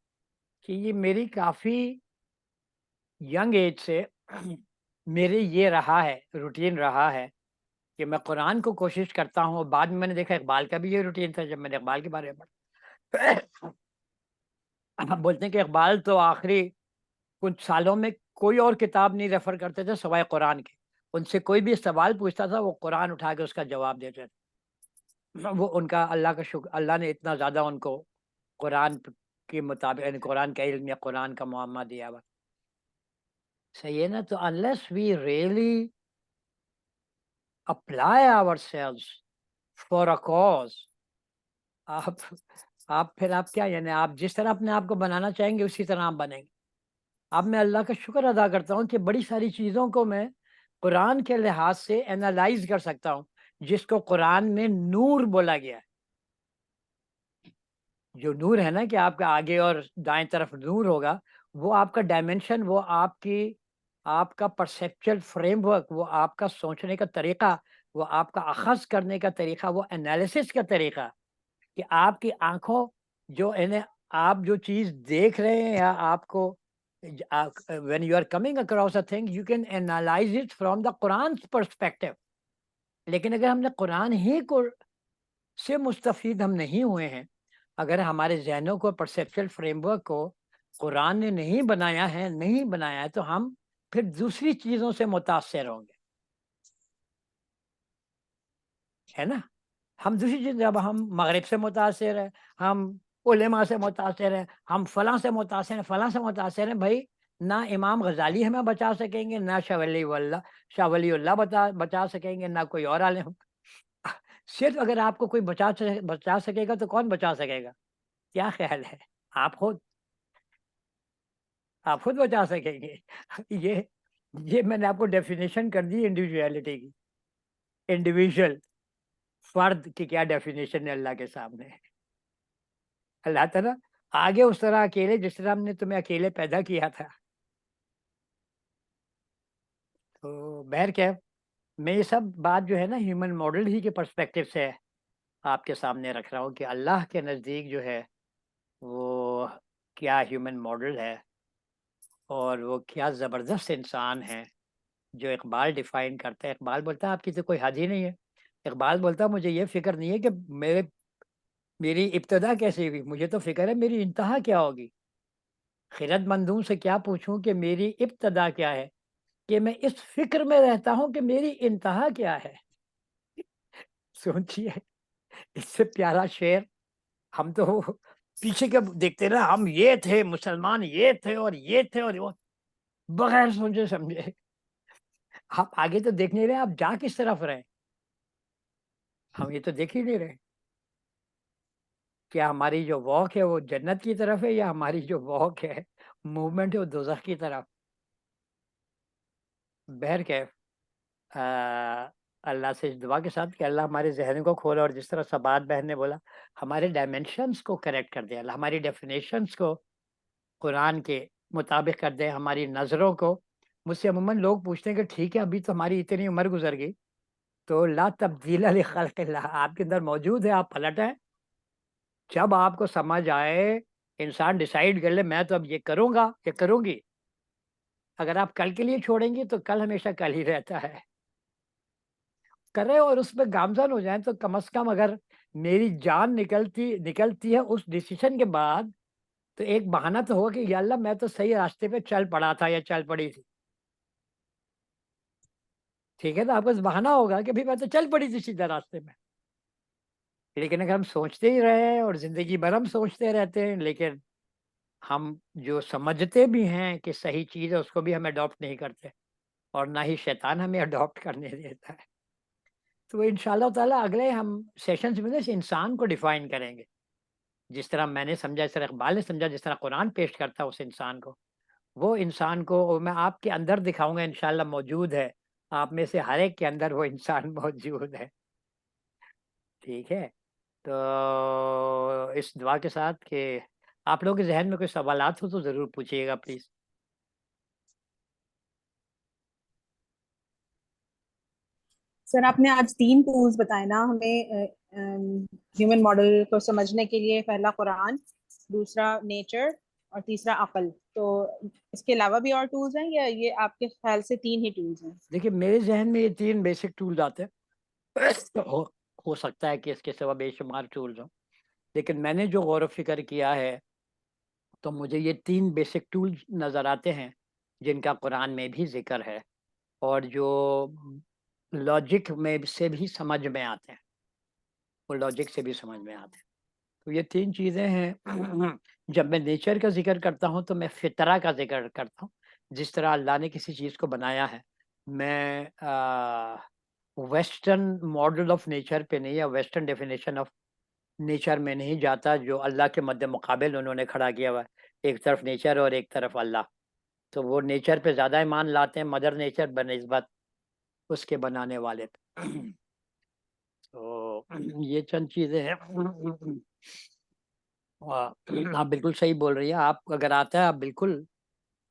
کہ یہ میری کافی ینگ ایج سے میرے یہ رہا ہے، روٹین رہا ہے کہ میں قرآن کو کوشش کرتا ہوں. بعد میں نے دیکھا اقبال کا بھی یہ روٹین تھا، جب میں نے اقبال کے بارے میں پڑھا. آپ بولتے ہیں کہ اقبال تو آخری کچھ سالوں میں کوئی اور کتاب نہیں ریفر کرتے تھے سوائے قرآن کے. ان سے کوئی بھی سوال پوچھتا تھا وہ قرآن اٹھا کے اس کا جواب دیتے تھے. وہ ان کا اللہ کا شکر، اللہ نے اتنا زیادہ ان کو قرآن کے مطابق، یعنی قرآن کا علم یا قرآن کا معامہ دیا ہوا. صحیح ہے نا؟ تو unless we really apply ourselves for a cause، آپ کیا، یعنی آپ جس طرح اپنے آپ کو بنانا چاہیں گے اسی طرح آپ بنیں گے. اب میں اللہ کا شکر ادا کرتا ہوں کہ بڑی ساری چیزوں کو میں قرآن کے لحاظ سے اینالائز کر سکتا ہوں، جس کو قرآن میں نور بولا گیا ہے. جو نور ہے نا، کہ آپ کا آگے اور دائیں طرف نور ہوگا، وہ آپ کا ڈائمنشن، وہ آپ کا پرسیپچل فریم ورک، وہ آپ کا سوچنے کا طریقہ، وہ آپ کا اخذ کرنے کا طریقہ، وہ انالیسس کا طریقہ، کہ آپ کی آنکھوں جو آپ جو چیز دیکھ رہے ہیں یا آپ کو when you are coming across a thing, you can analyze it from the Quran's perspective. لیکن اگر ہم نے قرآن ہی کو سے مستفید ہم نہیں ہوئے ہیں، اگر ہمارے ذہنوں کو پرسیپچل فریم ورک کو قرآن نے نہیں بنایا ہے تو ہم پھر دوسری چیزوں سے متاثر ہوں گے، ہے نا؟ ہم دوسری چیز، جب ہم مغرب سے متاثر ہیں، ہم علماء سے متاثر ہیں، ہم فلاں سے متاثر ہیں، فلاں سے متاثر ہیں، بھائی نہ امام غزالی ہمیں بچا سکیں گے، نہ شاہ ولی اللہ بچا سکیں گے، نہ کوئی اور عالم. صرف اگر آپ کو کوئی بچا سکے گا تو کون بچا سکے گا؟ کیا خیال ہے؟ آپ خود بچا سکیں گے. یہ میں نے آپ کو ڈیفینیشن کر دی انڈیویجویلٹی کی. انڈیویجول فرد کی کیا ڈیفینیشن ہے اللہ کے سامنے؟ اللہ تعالیٰ آگے اس طرح اکیلے جس طرح ہم نے تمہیں اکیلے پیدا کیا تھا. تو بہرکیف میں یہ سب بات جو ہے نا ہیومن ماڈل ہی کے پرسپیکٹو سے آپ کے سامنے رکھ رہا ہوں کہ اللہ کے نزدیک جو ہے وہ کیا ہیومن ماڈل ہے، اور وہ کیا زبردست انسان ہے جو اقبال ڈیفائن کرتا ہے. اقبال بولتا ہے آپ کی تو کوئی حد ہی نہیں ہے. اقبال بولتا ہے مجھے یہ فکر نہیں ہے کہ میری ابتدا کیسے ہوئی، مجھے تو فکر ہے میری انتہا کیا ہوگی. خرد مندوں سے کیا پوچھوں کہ میری ابتدا کیا ہے، کہ میں اس فکر میں رہتا ہوں کہ میری انتہا کیا ہے. سوچیے اس سے پیارا شعر. ہم تو پیچھے کے دیکھتے رہے، ہم یہ تھے مسلمان، یہ تھے اور یہ تھے اور وہ، بغیر سوچے سمجھے. آپ آگے تو دیکھ نہیں رہے، آپ جا کس طرف رہے؟ ہم یہ تو دیکھ ہی نہیں رہے. کیا ہماری جو واک ہے وہ جنت کی طرف ہے، یا ہماری جو واک ہے موومنٹ ہے وہ دوزخ کی طرف؟ بہرکیف اللہ سے اس دعا کے ساتھ کہ اللہ ہمارے ذہن کو کھولا، اور جس طرح سبات بہن نے بولا ہمارے ڈائمینشنس کو کریکٹ کر دے، اللہ ہماری ڈیفینیشنس کو قرآن کے مطابق کر دے، ہماری نظروں کو. مجھ سے عموماً لوگ پوچھتے ہیں کہ ٹھیک ہے ابھی تو ہماری اتنی عمر گزر گئی، تو لا تبدیل لخلق اللہ آپ کے اندر موجود ہے، آپ پلٹیں. جب آپ کو سمجھ آئے، انسان ڈیسائیڈ کر لے میں تو اب یہ کروں گا، یہ کروں گی. اگر آپ کل کے لیے چھوڑیں گے تو کل ہمیشہ کل ہی رہتا ہے. کریں اور اس میں گامزن ہو جائیں تو کم از کم اگر میری جان نکلتی ہے اس ڈیسیشن کے بعد، تو ایک بہانہ تو ہو کہ یا اللہ میں تو صحیح راستے پہ چل پڑا تھا یا چل پڑی تھی. ٹھیک ہے، تو آپ کو بہانہ ہوگا کہ میں تو چل پڑی تھی سیدھا راستے میں. لیکن اگر ہم سوچتے ہی رہے اور زندگی بھر ہم سوچتے رہتے ہیں، لیکن ہم جو سمجھتے بھی ہیں کہ صحیح چیز ہے اس کو بھی ہم اڈاپٹ نہیں کرتے، اور نہ ہی شیطان ہمیں اڈاپٹ کرنے دیتا ہے. تو انشاءاللہ تعالیٰ اگلے ہم سیشنز میں اس انسان کو ڈیفائن کریں گے، جس طرح میں نے سمجھا، اس طرح اقبال نے سمجھا، جس طرح قرآن پیش کرتا ہے اس انسان کو. وہ انسان کو میں آپ کے اندر دکھاؤں گا انشاءاللہ موجود ہے. آپ میں سے ہر ایک کے اندر وہ انسان موجود ہے. ٹھیک ہے، تو اس دعا کے ساتھ کہ آپ لوگوں کے ذہن میں کوئی سوالات ہو تو ضرور پوچھیے گا پلیز. سر آپ نے آج 3 ٹولز بتائے نا ہمیں ہیومن ماڈل کو سمجھنے کے لیے. پہلا قرآن، دوسرا نیچر، اور تیسرا عقل. تو اس کے علاوہ بھی اور ٹولز ہیں یا یہ آپ کے خیال سے 3 ہی ٹولز ہیں؟ دیکھیے میرے ذہن میں یہ 3 بیسک ٹولز آتے ہیں. ہو سکتا ہے کہ اس کے سوا بے شمار ٹولز ہوں، لیکن میں نے جو غور و فکر کیا ہے تو مجھے یہ 3 بیسک ٹولز نظر آتے ہیں جن کا قرآن میں بھی ذکر ہے، اور جو لاجک میں سے بھی سمجھ میں آتے ہیں، وہ لاجک سے بھی سمجھ میں آتے ہیں. تو یہ 3 چیزیں ہیں. جب میں نیچر کا ذکر کرتا ہوں تو میں فطرہ کا ذکر کرتا ہوں، جس طرح اللہ نے کسی چیز کو بنایا ہے. میں ویسٹرن ماڈل آف نیچر پہ نہیں، یا ویسٹرن ڈیفینیشن آف نیچر میں نہیں جاتا جو اللہ کے مد مقابل انہوں نے کھڑا کیا ہوا ہے. ایک طرف نیچر اور ایک طرف اللہ، تو وہ نیچر پہ زیادہ ایمان لاتے ہیں، مدر نیچر بنسبت اس کے بنانے والے پہ. تو یہ چند چیزیں ہیں. آپ بالکل صحیح بول رہی ہیں. آپ اگر آتا ہے آپ بالکل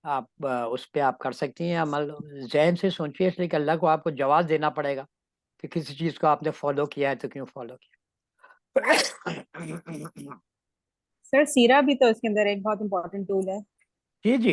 آپ اس پہ آپ کر سکتی ہیں عمل. ذہن سے سوچیے، اس لیے کہ اللہ کو آپ کو جواز دینا پڑے گا کہ کسی چیز کو آپ نے فالو کیا ہے تو کیوں فالو کیا. سر سیرہ بھی تو اس کے اندر ایک بہت امپورٹنٹ ٹول ہے. جی جی،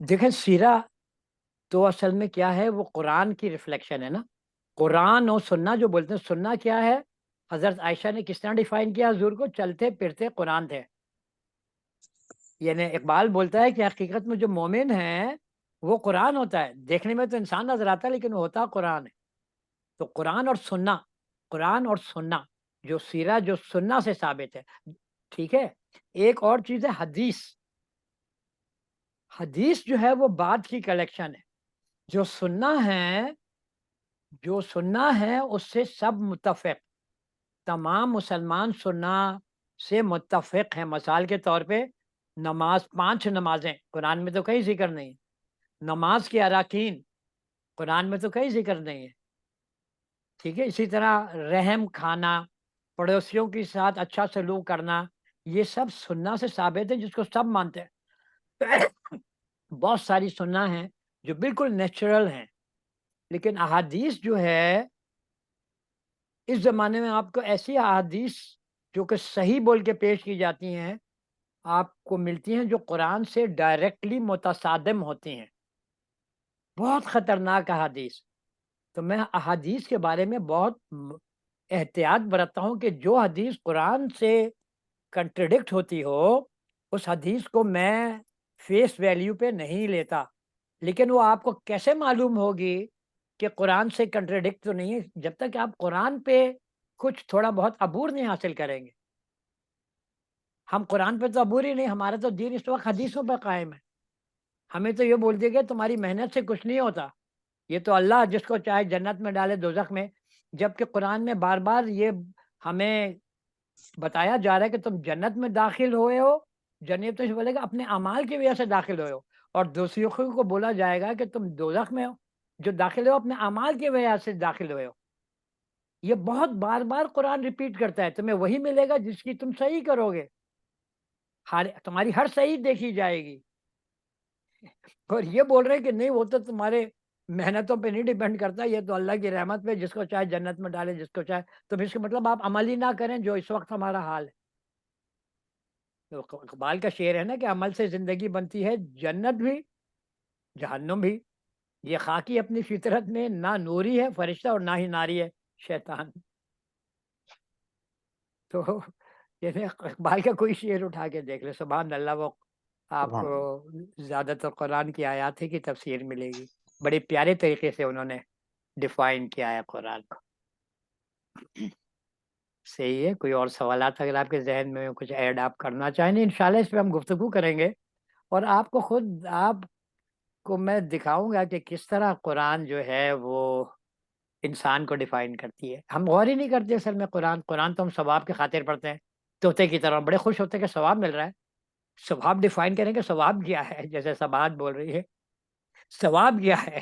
دیکھیں سیرہ تو اصل میں کیا ہے, وہ قرآن کی ریفلیکشن ہے نا. قرآن اور سننا جو بولتے ہیں, سننا کیا ہے؟ حضرت عائشہ نے کس طرح ڈیفائن کیا حضور کو؟ چلتے پھرتے قرآن تھے. یعنی اقبال بولتا ہے کہ حقیقت میں جو مومن ہے وہ قرآن ہوتا ہے. دیکھنے میں تو انسان نظر آتا ہے لیکن وہ ہوتا قرآن ہے. تو قرآن اور سننا, قرآن اور سننا جو سیرہ جو سننا سے ثابت ہے. ٹھیک ہے. ایک اور چیز ہے حدیث. حدیث جو ہے وہ بات کی کلیکشن ہے. جو سننا ہے اس سے سب متفق, تمام مسلمان سننا سے متفق ہیں. مثال کے طور پہ نماز, 5 نمازیں قرآن میں تو کہیں ذکر نہیں. نماز کے اراکین قرآن میں تو کہیں ذکر نہیں ہے. ٹھیک ہے. اسی طرح رحم کھانا, پڑوسیوں کے ساتھ اچھا سلوک کرنا, یہ سب سننا سے ثابت ہے جس کو سب مانتے ہیں. بہت ساری سننا ہیں جو بالکل نیچرل ہیں, لیکن احادیث جو ہے اس زمانے میں آپ کو ایسی احادیث جو کہ صحیح بول کے پیش کی جاتی ہیں آپ کو ملتی ہیں جو قرآن سے ڈائریکٹلی متصادم ہوتی ہیں. بہت خطرناک احادیث. تو میں احادیث کے بارے میں بہت احتیاط برتتا ہوں کہ جو حدیث قرآن سے کنٹرڈکٹ ہوتی ہو اس حدیث کو میں فیس ویلیو پہ نہیں لیتا. لیکن وہ آپ کو کیسے معلوم ہوگی کہ قرآن سے کنٹرڈکٹ تو نہیں ہے؟ جب تک آپ قرآن پہ کچھ تھوڑا بہت عبور نہیں حاصل کریں گے. ہم قرآن پہ تو عبور ہی نہیں, ہمارا تو دین اس وقت حدیثوں پہ قائم ہے. ہمیں تو یہ بول دیا گیا تمہاری محنت سے کچھ نہیں ہوتا, یہ تو اللہ جس کو چاہے جنت میں ڈالے دوزخ میں. جبکہ قرآن میں بار بار یہ ہمیں بتایا جا رہا ہے کہ تم جنت میں داخل ہوئے ہو, جنت تو بولے گا اپنے اعمال کی وجہ سے داخل ہوئے ہو, اور دوسروں کو بولا جائے گا کہ تم دوزخ میں ہو جو داخل ہو اپنے اعمال کی وجہ سے داخل ہوئے ہو. یہ بہت بار بار قرآن ریپیٹ کرتا ہے. تمہیں وہی ملے گا جس کی تم صحیح کرو گے, تمہاری ہر صحیح دیکھی جائے گی. اور یہ بول رہے ہیں کہ نہیں وہ تو تمہارے محنتوں پہ نہیں ڈیپینڈ کرتا, یہ تو اللہ کی رحمت پہ, جس کو چاہے جنت میں ڈالے جس کو چاہے. تو اس کا مطلب آپ عمل ہی نہ کریں جو اس وقت ہمارا حال ہے. تو اقبال کا شعر ہے نا کہ عمل سے زندگی بنتی ہے جنت بھی جہنم بھی, یہ خاکی اپنی فطرت میں نہ نوری ہے فرشتہ اور نہ ہی ناری ہے شیطان. تو یہ اقبال کا کوئی شعر اٹھا کے دیکھ لے, سبحان اللہ. وہ آپ سبحان کو زیادہ تر قرآن کی آیات کی تفسیر ملے گی. بڑے پیارے طریقے سے انہوں نے ڈیفائن کیا ہے قرآن کو. صحیح ہے. کوئی اور سوالات اگر آپ کے ذہن میں کچھ ایڈ آپ کرنا چاہیں؟ نہیں انشاءاللہ اس پہ ہم گفتگو کریں گے, اور آپ کو خود آپ کو میں دکھاؤں گا کہ کس طرح قرآن جو ہے وہ انسان کو ڈیفائن کرتی ہے. ہم غور ہی نہیں کرتے اصل میں. قرآن تو ہم ثواب کی خاطر پڑھتے ہیں, طوطے کی طرح بڑے خوش ہوتے ہیں کہ ثواب مل رہا ہے. ثواب ڈیفائن کریں کہ ثواب کیا ہے, جیسے سبات بول رہی ہے. ثواب کیا ہے؟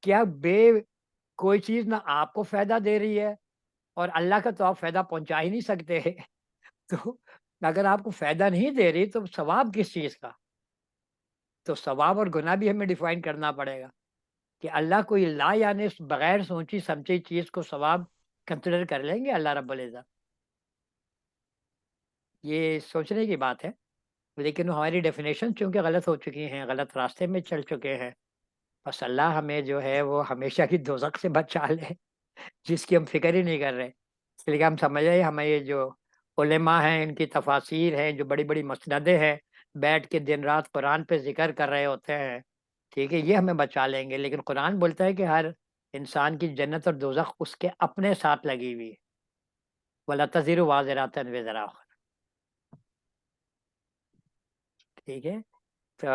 کیا کوئی چیز نہ آپ کو فائدہ دے رہی ہے, اور اللہ کا تو آپ فائدہ پہنچا ہی نہیں سکتے. تو اگر آپ کو فائدہ نہیں دے رہی تو ثواب کس چیز کا؟ تو ثواب اور گناہ بھی ہمیں ڈیفائن کرنا پڑے گا کہ اللہ کوئی لا یعنی بغیر سوچی سمجھی چیز کو ثواب کنسیڈر کر لیں گے اللہ رب العزت؟ یہ سوچنے کی بات ہے. لیکن ہماری ڈیفینیشن چونکہ غلط ہو چکی ہیں, غلط راستے میں چل چکے ہیں, بس اللہ ہمیں جو ہے وہ ہمیشہ کی دوزخ سے بچا لے جس کی ہم فکر ہی نہیں کر رہے. اس لیے ہم سمجھ رہے ہیں ہمیں یہ جو علماء ہیں ان کی تفاسیر ہیں جو بڑی بڑی مسندیں ہیں بیٹھ کے دن رات قرآن پہ ذکر کر رہے ہوتے ہیں, ٹھیک ہے, یہ ہمیں بچا لیں گے. لیکن قرآن بولتا ہے کہ ہر انسان کی جنت اور دوزخ اس کے اپنے ساتھ لگی ہوئی ہے. وَلَا تَزِرُ وَازِرَةٌ وِزْرَ أُخْرَىٰ. ٹھیک ہے. تو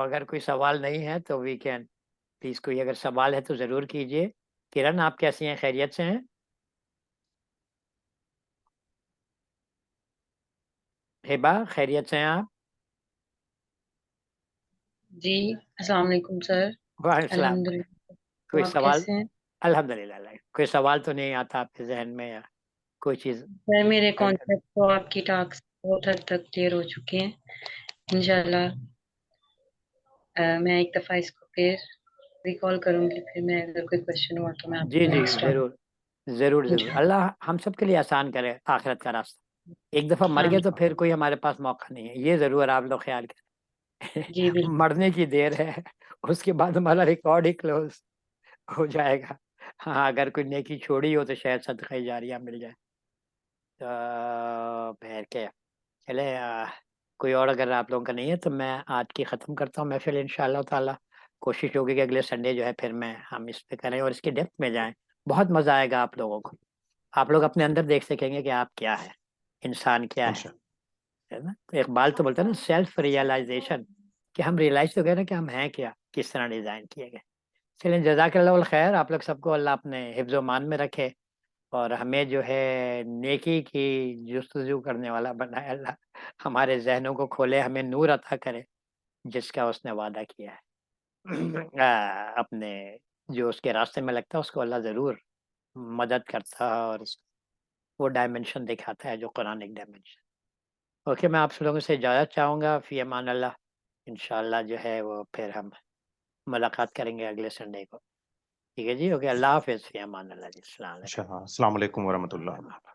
اگر کوئی سوال نہیں ہے تو وی کین پلیز, کوئی اگر سوال ہے تو ضرور کیجیے. کرن آپ کیسی ہیں, خیریت سے ہیں؟ ہبا خیریت سے ہیں آپ؟ جی السلام علیکم سر. وعلیکم السلام. الحمد للہ. کوئی آپ سوال؟ کیسے ہیں؟ الحمدللہ. کوئی سوال تو نہیں آتا آپ کے ذہن میں, یا کوئی چیز؟ سر میرے کانسیپٹ تو آپ کی ٹاکس بہت حد تک کلیئر ہو چکے ہیں انشاءاللہ. میں ایک دفعہ اس کو پھر ریکال کروں گی, پھر میں اگر کوئی کوشچن ہوا تو میں آپ جی کو جی نیکسٹ ضرور ضرور ضرور. اللہ ہم سب کے لیے آسان کرے آخرت کا راستہ. ایک دفعہ مر گئے تو پھر کوئی ہمارے پاس موقع نہیں ہے, یہ ضرور آپ لوگ خیال کریں. جی بالکل مرنے کی دیر ہے، اس کے بعد ہمارا ریکارڈ ہی کلوز ہو جائے گا. ہاں اگر کوئی نیکی چھوڑی ہو تو شاید صدقہ جاریہ مل جائے. پھر کے چلے کوئی اور اگر آپ لوگوں کا نہیں ہے تو میں آج کی ختم کرتا ہوں محفل انشاءاللہ تعالیٰ. کوشش ہوگی کہ اگلے سنڈے جو ہے پھر ہم اس پہ کریں اور اس کی ڈیپتھ میں جائیں. بہت مزہ آئے گا آپ لوگوں کو. آپ لوگ اپنے اندر دیکھ سکیں گے کہ آپ کیا ہے، انسان کیا ہے. ہے نا؟ تو اقبال تو بولتا ہے نا سیلف ریئلائزیشن، کہ ہم ریئلائز تو کریں کہ ہم ہیں کیا، کس طرح ڈیزائن کیے گئے. چلیں جزاک اللہ الخیر. آپ لوگ سب کو اللہ اپنے حفظ و مان میں رکھے اور ہمیں جو ہے نیکی کی جستجو کرنے والا بنائے. اللہ ہمارے ذہنوں کو کھولے، ہمیں نور عطا کرے جس کا اس نے وعدہ کیا ہے. اپنے جو اس کے راستے میں لگتا ہے اس کو اللہ ضرور مدد کرتا ہے اور وہ ڈائمنشن دکھاتا ہے جو قرآنک ڈائمنشن. اوکے میں آپ سب لوگوں سے اجازت چاہوں گا. فی امان اللہ. انشاءاللہ جو ہے وہ پھر ہم ملاقات کریں گے اگلے سنڈے کو. ٹھیک ہے جی. اوکے اللہ حافظ. فی امان اللہ جی. السلام علیکم. السلام علیکم ورحمۃ اللہ.